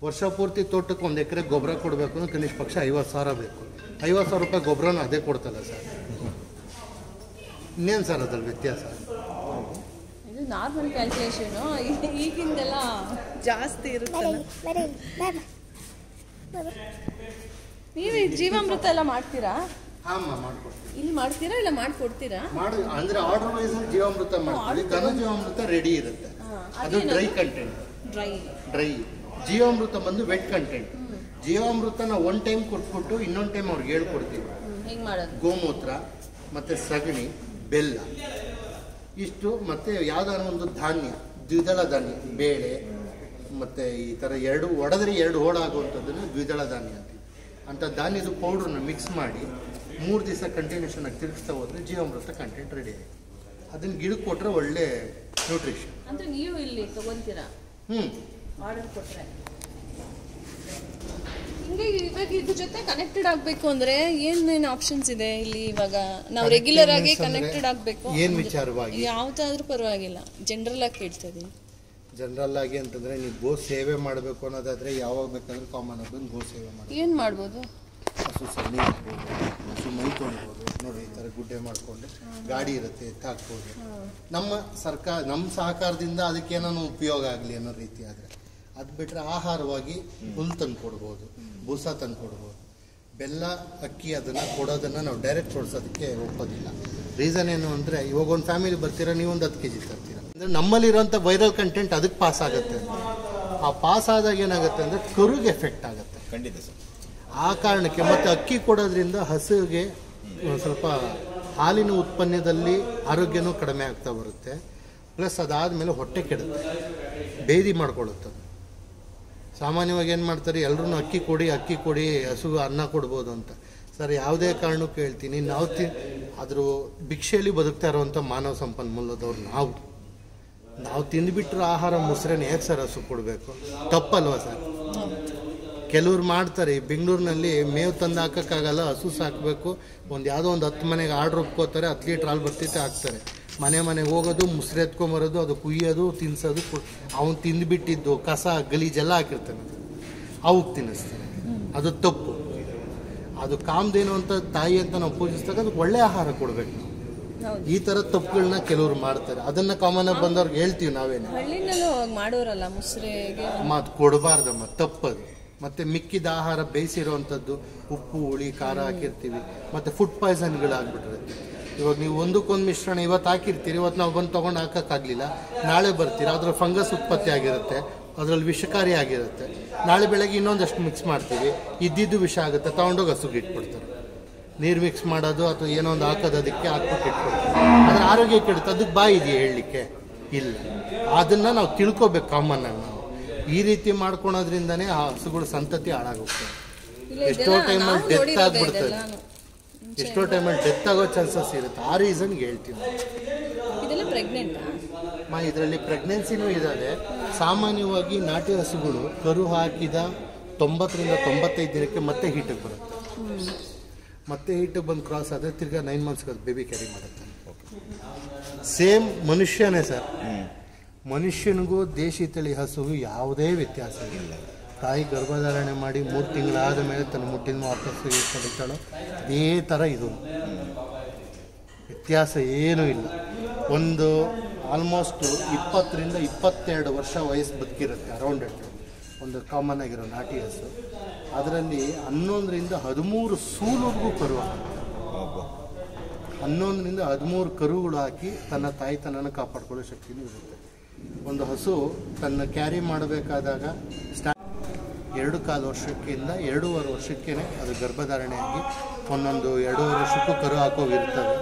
Speaker 1: ವರ್ಷ ಪೂರ್ತಿ ತೋಟಕ್ಕೆ 1 ಎಕರೆ ಗೊಬ್ಬರ ಕೊಡಬೇಕು ಅಂದ್ರೆ ಕನಿಷ್ಠ ಪಕ್ಷ 50,000 ಬೇಕು. 50,000 ರೂಪಾಯಿ ಗೊಬ್ಬರನೂ ಅದೇ ಕೊಡ್ತಲ್ಲ ಸರ್. ಇನ್ನೇನು ಸರ್ ಅದ್ರಲ್ಲಿ ವ್ಯತ್ಯಾಸ?
Speaker 3: ಇದು ನಾರ್ಮಲ್ ಕ್ಯಾಲ್ಕುಲೇಷನು, ಈಗಿಂದೆಲ್ಲ ಜಾಸ್ತಿ ಇರುತ್ತಲ್ಲ. ನೀವು ಜೀವಾಮೃತ ಎಲ್ಲ ಮಾಡ್ತೀರಾ?
Speaker 1: ಹಾಂ ಮಾಡ್ಕೊಡ್ತೀವಿ.
Speaker 3: ಇಲ್ಲಿ ಮಾಡ್ತೀರಾ ಇಲ್ಲ ಮಾಡ್ಕೊಡ್ತೀರಾ?
Speaker 1: ಅಂದ್ರೆ ಆರ್ಡರ್ ವೈಸ್ ಜೀವಾಮೃತ ಮಾಡ್ತೀವಿ. ಘನ ಜೀವಾಮೃತ ರೆಡಿ ಇರುತ್ತೆ, ಅದು ಡ್ರೈ ಕಂಟೆಂಟ್. ಡ್ರೈ ಜೀವಾಮೃತ ಬಂದು ವೆಟ್ ಕಂಟೆಂಟ್. ಜೀವಾಮೃತನ 1 ಟೈಮ್ ಕೊಟ್ಬಿಟ್ಟು ಇನ್ನೊಂದು ಟೈಮ್ ಅವ್ರಿಗೆ ಹೇಳ್ಕೊಡ್ತೀವಿ.
Speaker 3: ಹೆಂಗ್ ಮಾಡೋದು? ಗೋಮೂತ್ರ
Speaker 1: ಮತ್ತೆ ಸಗಣಿ, ಬೆಲ್ಲ ಇಷ್ಟು, ಮತ್ತೆ ಯಾವ್ದಾದ್ರು ಒಂದು ಧಾನ್ಯ, ದ್ವಿದಳ ಧಾನ್ಯ, ಬೇಳೆ ಮತ್ತೆ ಈ ಥರ 2 ಒಡೆದ್ರೆ 2 ಹೋಳಾಗುವಂಥದ್ದನ್ನು ದ್ವಿದಳ ಧಾನ್ಯ ಅಂತೀವಿ. ಅಂಥ ಧಾನ್ಯದ ಪೌಡ್ರನ್ನ ಮಿಕ್ಸ್ ಮಾಡಿ 3 ದಿವಸ ಕಂಟಿನ್ಯೂಷನ್ ಆಗಿ ತಿರುಗಿಸ್ತಾ ಹೋದ್ರೆ ಜೀವಾಮೃತ ಕಂಟೆಂಟ್ ರೆಡಿ ಆಗಿದೆ. ಅದನ್ನ ಗಿಡಕ್ಕೆ ಕೊಟ್ಟರೆ ಒಳ್ಳೆ ನ್ಯೂಟ್ರಿಷನ್.
Speaker 3: ಅಂದ್ರೆ ನೀವು ಇಲ್ಲಿ ತಗೊಂತೀರಾ? ಆರ್ಡರ್ ಕೊಟ್ಟರೆ ಹಿಂಗೆ. ಇವಾಗ ಇದ್ರ ಜೊತೆ ಕನೆಕ್ಟೆಡ್ ಆಗಬೇಕು ಅಂದ್ರೆ ಏನೇನು ಆಪ್ಷನ್ಸ್ ಇದೆ ಇಲ್ಲಿ? ಇವಾಗ ನಾವು ರೆಗ್ಯುಲರ್ ಆಗಿ ಕನೆಕ್ಟೆಡ್ ಆಗಬೇಕು,
Speaker 1: ಏನು ವಿಚಾರವಾಗಿ
Speaker 3: ಯಾವ್ದಾದ್ರೂ ಪರವಾಗಿಲ್ಲ, ಜನರಲ್ ಆಗಿ ಕೇಳ್ತಾ ಇದೀನಿ.
Speaker 1: ಜನರಲ್ ಆಗಿ ಅಂತಂದ್ರೆ ನೀವು ಗೋ ಸೇವೆ ಮಾಡಬೇಕು ಅನ್ನೋದಾದ್ರೆ ಯಾವಾಗ ಬೇಕಾದ್ರೂ ಕಾಮನ್ ಆಗಿ ಬಂದು ಗೋ ಸೇವೆ ಮಾಡಿ
Speaker 3: ಏನು ಮಾಡ್ಬೋದು?
Speaker 1: ಹಸು ಸಗಣಿ ಹಾಕ್ಬೋದು, ಹಸು ಮೈ ತೊಳ್ಬೋದು, ನೋಡಿ ಈ ಥರ ಗುಡ್ಡೆ ಮಾಡಿಕೊಂಡು ಗಾಡಿ ಇರುತ್ತೆ ಹಾಕ್ಬೋದು. ನಮ್ಮ ಸಹಕಾರದಿಂದ ಅದಕ್ಕೇನೋ ಉಪಯೋಗ ಆಗಲಿ ಅನ್ನೋ ರೀತಿ ಆದರೆ. ಅದು ಬಿಟ್ಟರೆ ಆಹಾರವಾಗಿ ಹುಲ್ಲು ತಂದು ಕೊಡ್ಬೋದು, ಬೂಸ ತಂದು ಕೊಡ್ಬೋದು. ಬೆಲ್ಲ ಅಕ್ಕಿ ಅದನ್ನು ಕೊಡೋದನ್ನು ನಾವು ಡೈರೆಕ್ಟ್ ಹೊಡ್ಸೋದಕ್ಕೆ ಒಪ್ಪೋದಿಲ್ಲ. ರೀಸನ್ ಏನು ಅಂದರೆ, ಇವಾಗ ಒಂದು ಫ್ಯಾಮಿಲಿ ಬರ್ತೀರಾ, ನೀವು ಒಂದು 10 kg ತರ್ತೀರ ಅಂದರೆ ನಮ್ಮಲ್ಲಿರೋಂಥ ವೈರಲ್ ಕಂಟೆಂಟ್ ಅದಕ್ಕೆ ಪಾಸ್ ಆಗುತ್ತೆ. ಆ ಪಾಸ್ ಆದಾಗ ಏನಾಗುತ್ತೆ ಅಂದರೆ ಕರುಗೆ ಎಫೆಕ್ಟ್ ಆಗುತ್ತೆ.
Speaker 2: ಖಂಡಿತ ಸರ್.
Speaker 1: ಆ ಕಾರಣಕ್ಕೆ ಮತ್ತೆ ಅಕ್ಕಿ ಕೊಡೋದ್ರಿಂದ ಹಸುವಿಗೆ ಸ್ವಲ್ಪ ಹಾಲಿನ ಉತ್ಪನ್ನದಲ್ಲಿ ಆರೋಗ್ಯನೂ ಕಡಿಮೆ ಆಗ್ತಾ ಬರುತ್ತೆ. ಪ್ಲಸ್ ಅದಾದಮೇಲೆ ಹೊಟ್ಟೆ ಕೆಡುತ್ತೆ, ಬೇದಿ ಮಾಡ್ಕೊಳ್ಳುತ್ತೆ. ಸಾಮಾನ್ಯವಾಗಿ ಏನು ಮಾಡ್ತಾರೆ, ಎಲ್ಲರೂ ಅಕ್ಕಿ ಕೊಡಿ ಹಸು ಅನ್ನ ಕೊಡ್ಬೋದು ಅಂತ. ಸರ್, ಯಾವುದೇ ಕಾರಣಕ್ಕೂ ಹೇಳ್ತೀನಿ, ಅದ್ರ ಭಿಕ್ಷೆಯಲ್ಲಿ ಬದುಕ್ತಾ ಇರೋವಂಥ ಮಾನವ ಸಂಪನ್ಮೂಲದವ್ರು ನಾವು ತಿಂದುಬಿಟ್ರೆ ಆಹಾರ ಮೊಸರನ್ನ ಹೇಗೆ ಸರ್ ಹಸು ಕೊಡಬೇಕು? ತಪ್ಪಲ್ವ ಸರ್? ಕೆಲವ್ರು ಮಾಡ್ತಾರೆ, ಬೆಂಗಳೂರಿನಲ್ಲಿ ಮೇವು ತಂದು ಹಾಕೋಕ್ಕಾಗಲ್ಲ, ಹಸು ಸಾಕಬೇಕು, ಯಾವುದೋ ಒಂದು 10 ಮನೆಗೆ ಆರ್ಡ್ರ್ ಒಪ್ಕೋತಾರೆ, 10 ಲೀಟ್ರ್ ಹಾಲು ಬರ್ತೈತೆ ಹಾಕ್ತಾರೆ. ಮನೆಗೆ ಹೋಗೋದು, ಮುಸ್ರೆ ಎತ್ಕೊಂಬರೋದು, ಅದು ಕುಯ್ಯೋದು, ತಿನ್ಸೋದು. ಅವನು ತಿಂದುಬಿಟ್ಟಿದ್ದು ಕಸ ಗಲೀಜೆಲ್ಲ ಹಾಕಿರ್ತಾನೆ, ಅವಕ್ಕೆ ತಿನ್ನಿಸ್ತಾನೆ. ಅದು ತಪ್ಪು. ಅದು ಕಾಮಧೇನು ಅಂತ ತಾಯಿ ಅಂತ ನಾವು ಪೂಜಿಸಿದಾಗ ಅದಕ್ಕೆ ಒಳ್ಳೆ ಆಹಾರ ಕೊಡಬೇಕು. ಈ ಥರ ತಪ್ಪುಗಳನ್ನ ಕೆಲವರು ಮಾಡ್ತಾರೆ. ಅದನ್ನು ಕಾಮನ್ ಆಗಿ ಬಂದವ್ರಿಗೆ ಹೇಳ್ತೀವಿ ನಾವೇನು,
Speaker 3: ಮಾಡೋರಲ್ಲ ಮುಸ್ರೆಗೆ
Speaker 1: ಮಾತು ಕೊಡಬಾರ್ದಮ್ಮ, ತಪ್ಪದು. ಮತ್ತು ಮಿಕ್ಕಿದ ಆಹಾರ ಬೇಯಿಸಿರೋವಂಥದ್ದು ಉಪ್ಪು ಹುಳಿ ಖಾರ ಹಾಕಿರ್ತೀವಿ, ಮತ್ತು ಫುಡ್ ಪಾಯ್ಸನ್ಗಳಾಗ್ಬಿಟ್ಟಿರುತ್ತೆ. ಇವಾಗ ನೀವು ಒಂದಕ್ಕೊಂದು ಮಿಶ್ರಣ ಇವತ್ತು ಹಾಕಿರ್ತೀರಿ, ಇವತ್ತು ನಾವು ಬಂದು ತೊಗೊಂಡು ಹಾಕೋಕ್ಕಾಗಲಿಲ್ಲ, ನಾಳೆ ಬರ್ತೀರ, ಅದ್ರಲ್ಲಿ ಫಂಗಸ್ ಉತ್ಪತ್ತಿ ಆಗಿರುತ್ತೆ, ಅದರಲ್ಲಿ ವಿಷಕಾರಿ ಆಗಿರುತ್ತೆ. ನಾಳೆ ಬೆಳಗ್ಗೆ ಇನ್ನೊಂದಷ್ಟು ಮಿಕ್ಸ್ ಮಾಡ್ತೀವಿ, ಇದ್ದಿದ್ದು ವಿಷ ಆಗುತ್ತೆ, ತೊಗೊಂಡೋಗಿ ಹಸುಗೆ ಇಟ್ಬಿಡ್ತಾರೆ. ನೀರು ಮಿಕ್ಸ್ ಮಾಡೋದು ಅಥವಾ ಏನೋ ಒಂದು ಹಾಕೋದು, ಅದಕ್ಕೆ ಹಾಕ್ಬಿಟ್ಟು ಇಟ್ಬಿಡ್ತಾರೆ. ಅದರ ಆರೋಗ್ಯ ಕೆಡುತ್ತೆ. ಅದಕ್ಕೆ ಬಾಯಿ ಇದೆಯಾ ಹೇಳಲಿಕ್ಕೆ? ಇಲ್ಲ. ಅದನ್ನು ನಾವು ತಿಳ್ಕೊಬೇಕು ಕಾಮನ್ ಆಗಿ. ನಾವು ಈ ರೀತಿ ಮಾಡ್ಕೊಳೋದ್ರಿಂದನೇ ಆ ಹಸುಗಳ ಸಂತತಿ ಹಾಳಾಗೋಗ್ತದೆ. ಎಷ್ಟೋ ಟೈಮಲ್ಲಿ ಡೆತ್ ಆಗಿಬಿಡ್ತದೆ, ಎಷ್ಟೋ ಟೈಮಲ್ಲಿ ಡೆತ್ ಆಗೋ ಚಾನ್ಸಸ್ ಇರುತ್ತೆ. ಆ ರೀಸನ್ಗೆ ಹೇಳ್ತೀವಿ. ಇದರಲ್ಲಿ ಪ್ರೆಗ್ನೆನ್ಸಿನೂ ಇದ್ದಾರೆ. ಸಾಮಾನ್ಯವಾಗಿ ನಾಟಿ ಹಸುಗಳು ಕರು ಹಾಕಿದ 90ರಿಂದ 95 ದಿನಕ್ಕೆ ಮತ್ತೆ ಹೀಟಿಗೆ ಬರುತ್ತೆ. ಮತ್ತೆ ಹೀಟಿಗೆ ಬಂದು ಕ್ರಾಸ್ ಆದರೆ ತಿರ್ಗಾ 9 ಮಂತ್ಸ್ಗೆ ಅದು ಬೇಬಿ ಕ್ಯಾರಿ ಮಾಡುತ್ತೆ. ಸೇಮ್ ಮನುಷ್ಯನೇ ಸರ್. ಮನುಷ್ಯನಿಗೂ ದೇಶಿ ತಳಿ ಹಸುಗೂ ಯಾವುದೇ ವ್ಯತ್ಯಾಸ ಇಲ್ಲ. ತಾಯಿ ಗರ್ಭಧಾರಣೆ ಮಾಡಿ 3 ತಿಂಗಳಾದ ಮೇಲೆ ತನ್ನ ಮುಟ್ಟಿನ ವಾಪಸ್ಸು ಕಡಿತಾಳೋ ಅದೇ ಥರ ಇದು. ವ್ಯತ್ಯಾಸ ಏನೂ ಇಲ್ಲ. ಒಂದು ಆಲ್ಮೋಸ್ಟು 20 ರಿಂದ 22 ವರ್ಷ ವಯಸ್ಸು ಬದುಕಿರುತ್ತೆ ಅರೌಂಡ್ ಇಟ್. ಒಂದು ಕಾಮನ್ ಆಗಿರೋ ನಾಟಿ ಹಸು ಅದರಲ್ಲಿ 11 ರಿಂದ 13 ಸೂಲುವರೆಗೂ ಕರು ಹಾಕುತ್ತೆ. 11 ರಿಂದ 13 ಕರುಗಳು ಹಾಕಿ ತನ್ನ ತಾಯ್ತನನ ಕಾಪಾಡ್ಕೊಳ್ಳೋ ಶಕ್ತಿನೂ ಇರುತ್ತೆ. ಒಂದು ಹಸು ತನ್ನ ಕ್ಯಾರಿ ಮಾಡಬೇಕಾದಾಗ 2.25 ವರ್ಷಕ್ಕಿಂತ 2.5 ವರ್ಷಕ್ಕೇ ಅದು ಗರ್ಭಧಾರಣೆಯಾಗಿ ಒಂದೊಂದು 2.5 ವರ್ಷಕ್ಕೂ ಕರು ಹಾಕೋವಿರ್ತವೆ.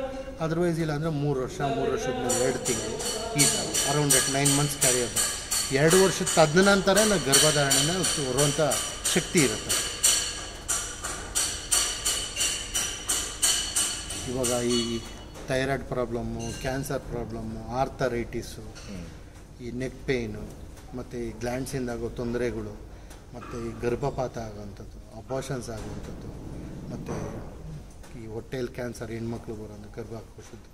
Speaker 1: ಅದರ್ವೈಸ್ ಇಲ್ಲ ಅಂದರೆ 3 ವರ್ಷದ ಮೇಲೆ 2 ತಿಂಗಳು ಈ ಥರ ಅರೌಂಡ್ 9 ಮಂತ್ಸ್ ಕ್ಯಾರಿ ಆಗುತ್ತೆ. 2 ವರ್ಷದ ತದನಂತರ ನಾವು ಗರ್ಭಧಾರಣೆನ ಬರುವಂಥ ಶಕ್ತಿ ಇರುತ್ತೆ. ಇವಾಗ ಈ thyroid problem, cancer problem, arthritis, ಈ ನೆಕ್ ಪೇಯ್ನು ಮತ್ತು ಈ ಗ್ಲ್ಯಾಂಡ್ಸಿಂದಾಗೋ ತೊಂದರೆಗಳು, ಮತ್ತು ಈ ಗರ್ಭಪಾತ ಆಗೋವಂಥದ್ದು, ಅಪಾಷನ್ಸ್ ಆಗುವಂಥದ್ದು, ಮತ್ತು ಈ ಹೊಟ್ಟೆಯಲ್ಲಿ ಕ್ಯಾನ್ಸರ್ ಹೆಣ್ಮಕ್ಳು ಬರೋದು ಗರ್ಭ ಹಾಕೋಶದ್ದು,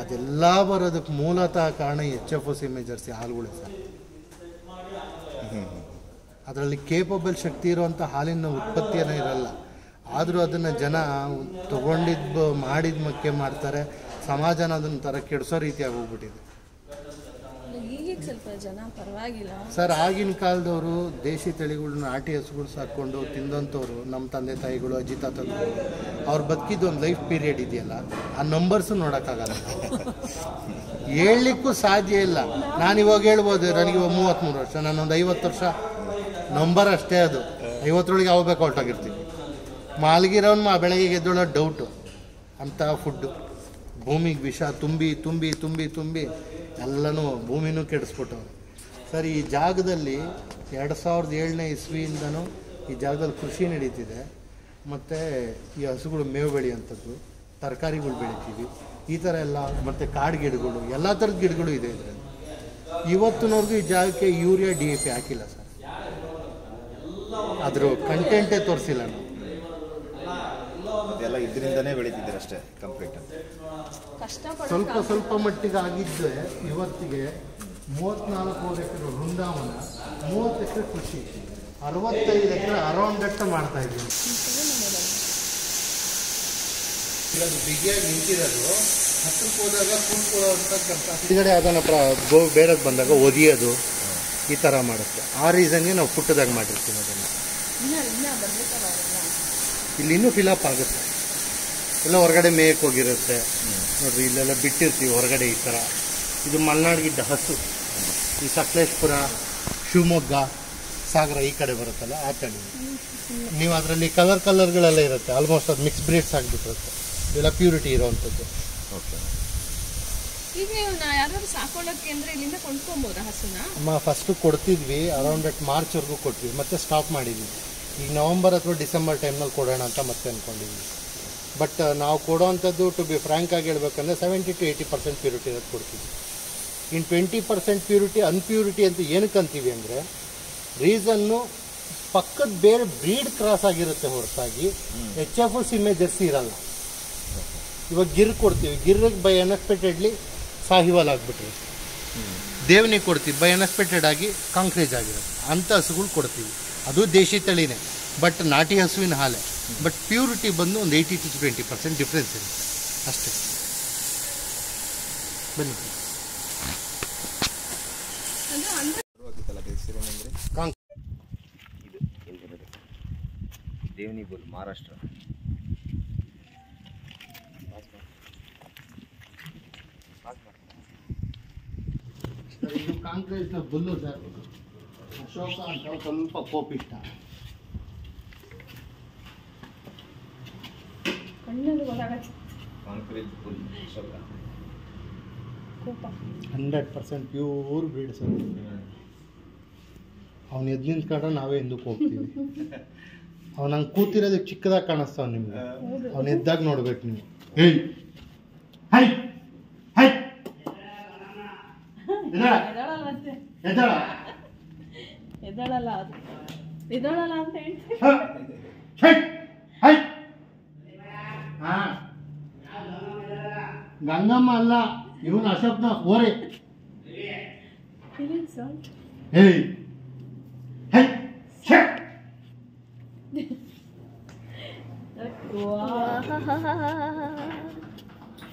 Speaker 1: ಅದೆಲ್ಲ ಬರೋದಕ್ಕೆ ಮೂಲತಃ ಕಾರಣ HFO ಸೀಮೆ ಜರ್ಸಿ ಹಾಲುಗಳೇ ಸರ್. ಅದರಲ್ಲಿ ಕೇಪಬಲ್ ಶಕ್ತಿ ಇರುವಂಥ ಹಾಲಿನ ಉತ್ಪತ್ತಿಯೇ ಇರಲ್ಲ. ಆದರೂ ಅದನ್ನು ಜನ ತೊಗೊಂಡಿದ್ದು ಮಾಡಿದ ಮಕ್ಕೆ ಮಾಡ್ತಾರೆ. ಸಮಾಜನ ಅದನ್ನ ಥರ ಕೆಡಿಸೋ ರೀತಿಯಾಗಿ ಹೋಗ್ಬಿಟ್ಟಿದೆ
Speaker 3: ಈಗ ಸ್ವಲ್ಪ ಜನ ಪರವಾಗಿಲ್ಲ
Speaker 1: ಸರ್. ಆಗಿನ ಕಾಲದವರು ದೇಶಿ ತಳಿಗಳನ್ನ ನಾಟಿ ಹಸುಗಳು ಸಾಕೊಂಡು ತಿಂದಂಥವ್ರು ನಮ್ಮ ತಂದೆ ತಾಯಿಗಳು, ಅಜ್ಜಿ ತಾತಗಳು, ಅವ್ರು ಬದುಕಿದ್ದು ಒಂದು ಲೈಫ್ ಪೀರಿಯಡ್ ಇದೆಯಲ್ಲ, ಆ ನಂಬರ್ಸು ನೋಡೋಕ್ಕಾಗಲ್ಲ, ಹೇಳಲಿಕ್ಕೂ ಸಾಧ್ಯ ಇಲ್ಲ. ನಾನಿವಾಗ ಹೇಳ್ಬೋದು ನನಗೆ 33 ವರ್ಷ, ನಾನೊಂದು 50 ವರ್ಷ ನಂಬರ್ ಅಷ್ಟೇ. ಅದು 50ರೊಳಗೆ ಹೋಗ್ಬೇಕು ಹೊರಟಾಗಿರ್ತೀವಿ. ಮಾಲ್ಗಿರೋನು ಬೆಳಗ್ಗೆ ಎದ್ದೊಳ್ಳೋ ಡೌಟು. ಅಂಥ ಫುಡ್ಡು ಭೂಮಿಗೆ ವಿಷ ತುಂಬಿ ತುಂಬಿ ತುಂಬಿ ತುಂಬಿ ಎಲ್ಲನೂ ಭೂಮಿನೂ ಕೆಡಿಸ್ಬಿಟ್ಟವ್ರು ಸರ್. ಈ ಜಾಗದಲ್ಲಿ 2007ನೇ ಇಸ್ವಿಯಿಂದನೂ ಈ ಜಾಗದಲ್ಲಿ ಕೃಷಿ ನಡೀತಿದೆ. ಮತ್ತು ಈ ಹಸುಗಳು ಮೇವು ಬೆಳೆಯುವಂಥದ್ದು, ತರಕಾರಿಗಳು ಬೆಳಿತೀವಿ, ಈ ಥರ ಎಲ್ಲ. ಮತ್ತು ಕಾಡು ಗಿಡಗಳು, ಎಲ್ಲ ಥರದ ಗಿಡಗಳು ಇದೆ ಇದರಲ್ಲಿ. ಇವತ್ತಿನವರೆಗೂ ಈ ಜಾಗಕ್ಕೆ ಯೂರಿಯಾ DAP ಹಾಕಿಲ್ಲ ಸರ್. ಅದ್ರ ಕಂಟೆಂಟೇ ತೋರಿಸಿಲ್ಲ ನಾವು.
Speaker 2: ಅದೆಲ್ಲ ಇದರಿಂದನೇ ಬೆಳೀತಿದ್ದೀರ ಅಷ್ಟೇ ಕಂಪ್ಲೀಟ್.
Speaker 1: ಸ್ವಲ್ಪ ಮಟ್ಟಿಗೆ ಆಗಿದ್ದರೆ ಇವತ್ತಿಗೆ 34 ಎಕರೆ ವೃಂದಾವನ, 30 ಎಕರೆ ಕೃಷಿ, 65 ಎಕರೆ ಅರೌಂಡ್ ಎಟ್ಟು ಮಾಡ್ತಾ ಇದ್ದೀವಿ. ಅದು ಬಿಗಿಯಾಗಿ ನಿಂತಿರೋದು, ಹತ್ತಿರಕ್ಕೆ ಹೋದಾಗ ಕೂತ್ಕೊಳ್ಳೋವಂಥ ಕೆಲಸ. ಹಿಂದ್ಗಡೆ ಅದನ್ನು ಬೇರೆದು ಬಂದಾಗ ಒದಿಯೋದು ಈ ಥರ ಮಾಡುತ್ತೆ. ಆ ರೀಸನ್ಗೆ ನಾವು ಪುಟ್ಟದಾಗಿ ಮಾಡಿರ್ತೀವಿ ಅದನ್ನು. ಇಲ್ಲಿ ಇನ್ನೂ ಫಿಲಪ್ ಆಗುತ್ತೆ. ಎಲ್ಲ ಹೊರಗಡೆ ಮೇಯಕ್ಕೆ ಹೋಗಿರುತ್ತೆ ನೋಡ್ರಿ, ಇಲ್ಲೆಲ್ಲ ಬಿಟ್ಟಿರ್ತೀವಿ ಹೊರಗಡೆ ಈ ಥರ. ಇದು ಮಲೆನಾಡಿಗಿದ್ದ ಹಸು. ಈ ಸಕಲೇಶ್ಪುರ, ಶಿವಮೊಗ್ಗ, ಸಾಗರ ಈ ಕಡೆ ಬರುತ್ತಲ್ಲ ಆ ತಳಿ. ನೀವು ಅದರಲ್ಲಿ ಕಲರ್ಗಳೆಲ್ಲ ಇರುತ್ತೆ. ಆಲ್ಮೋಸ್ಟ್ ಅದು ಮಿಕ್ಸ್ ಬ್ರೀಡ್ಸ್ ಆಗಿಬಿಟ್ಟಿರುತ್ತೆ. ಇದೆಲ್ಲ ಪ್ಯೂರಿಟಿ ಇರೋವಂಥದ್ದು.
Speaker 2: ಓಕೆ.
Speaker 3: ಈಗ ಯಾರು ಸಾಕೊಳ್ಳೋಕ್ಕೆ ಅಂದರೆ ಇಲ್ಲಿಂದ ಕೊಂಡ್ಕೊಬೋದಾ ಹಸುನ?
Speaker 1: ಅಮ್ಮ ಫಸ್ಟು ಕೊಡ್ತಿದ್ವಿ, ಅರೌಂಡ್ ಮಾರ್ಚ್ವರೆಗೂ ಕೊಟ್ವಿ, ಮತ್ತೆ ಸ್ಟಾಪ್ ಮಾಡಿದ್ವಿ. ಈಗ ನವಂಬರ್ ಅಥವಾ ಡಿಸೆಂಬರ್ ಟೈಮ್ನಲ್ಲಿ ಕೊಡೋಣ ಅಂತ ಮತ್ತೆ ಅಂದ್ಕೊಂಡಿದ್ವಿ. ಬಟ್ ನಾವು ಕೊಡೋವಂಥದ್ದು ಟು ಬಿ ಫ್ರ್ಯಾಂಕ್ ಆಗಿ ಹೇಳ್ಬೇಕಂದ್ರೆ 70 to 80% ಪ್ಯೂರಿಟಿ ಇರೋದು ಕೊಡ್ತೀವಿ. ಇನ್ನು 20% ಪ್ಯೂರಿಟಿ, ಅನ್ಪ್ಯೂರಿಟಿ ಅಂತ ಏನಕ್ಕೆ ಅಂತೀವಿ ಅಂದರೆ, ರೀಸನ್ನು ಪಕ್ಕದ ಬೇರೆ ಬ್ರೀಡ್ ಕ್ರಾಸ್ ಆಗಿರುತ್ತೆ ಹೊರತಾಗಿ HFO ಸೀಮೆ ಜರ್ಸಿ ಇರಲ್ಲ. ಇವಾಗ ಗಿರ್ ಕೊಡ್ತೀವಿ, ಗಿರ್ರಿಗೆ ಬೈ ಅನ್ಎಕ್ಸ್ಪೆಕ್ಟೆಡ್ಲಿ ಸಾಹಿವಾಲ್ ಆಗಿಬಿಟ್ರೆ, ದೇವನಿ ಕೊಡ್ತೀವಿ ಬೈ ಅನ್ಎಕ್ಸ್ಪೆಕ್ಟೆಡ್ ಆಗಿ ಕಾಂಕ್ರೇಜ್ ಆಗಿರುತ್ತೆ. ಅಂಥ ಹಸುಗಳು ಕೊಡ್ತೀವಿ. ಅದು ದೇಶಿ ತಳಿನೇ, ಬಟ್ ನಾಟಿ ಹಸುವಿನ ಹಾಲೆ. ಬಟ್ ಪ್ಯೂರಿಟಿ ಬಂದು ಒಂದು 80 to 20% ಡಿಫ್ರೆನ್ಸ್ ಇರುತ್ತೆ ಅಷ್ಟೇ. ಬನ್ನಿ
Speaker 2: ದೇವನಿ ಬೋಲ್ ಮಹಾರಾಷ್ಟ್ರ.
Speaker 1: ಇದು ಕಾಂಕ್ರೇಜ್ನ ಬುಲ್ಲು ಸರ್. ಅಶೋಕ ಅಂತ ಸ್ವಲ್ಪ ಕೋಪಿಷ್ಟ.
Speaker 2: Concrete bull Ashoka
Speaker 1: 100% pure breed sir. ಅವನು ಎದ್ದು ನಿಂತ್ಕೊಂಡ್ರೆ ನಾವೇ ಹಿಂದಕ್ಕೆ ಹೋಗ್ತೀವಿ. ಅವ್ನು ಹಂಗೆ ಕೂತಿರೋದಕ್ಕೆ ಚಿಕ್ಕದಾಗಿ ಕಾಣಿಸ್ತಾವ ನಿಮ್ಗೆ. ಅವ್ನು ಎದ್ದಾಗ ನೋಡ್ಬೇಕು ನೀವು.
Speaker 3: ಎದಳಲ್ಲ ಅದು, ಎದಳಲ್ಲ ಅಂತ ಹೇಳಿ
Speaker 1: ಗಂಗಮ್ಮ ಅಲ್ಲ, ಇವನು ಅಶೋಕ್ನ ಓರೆ.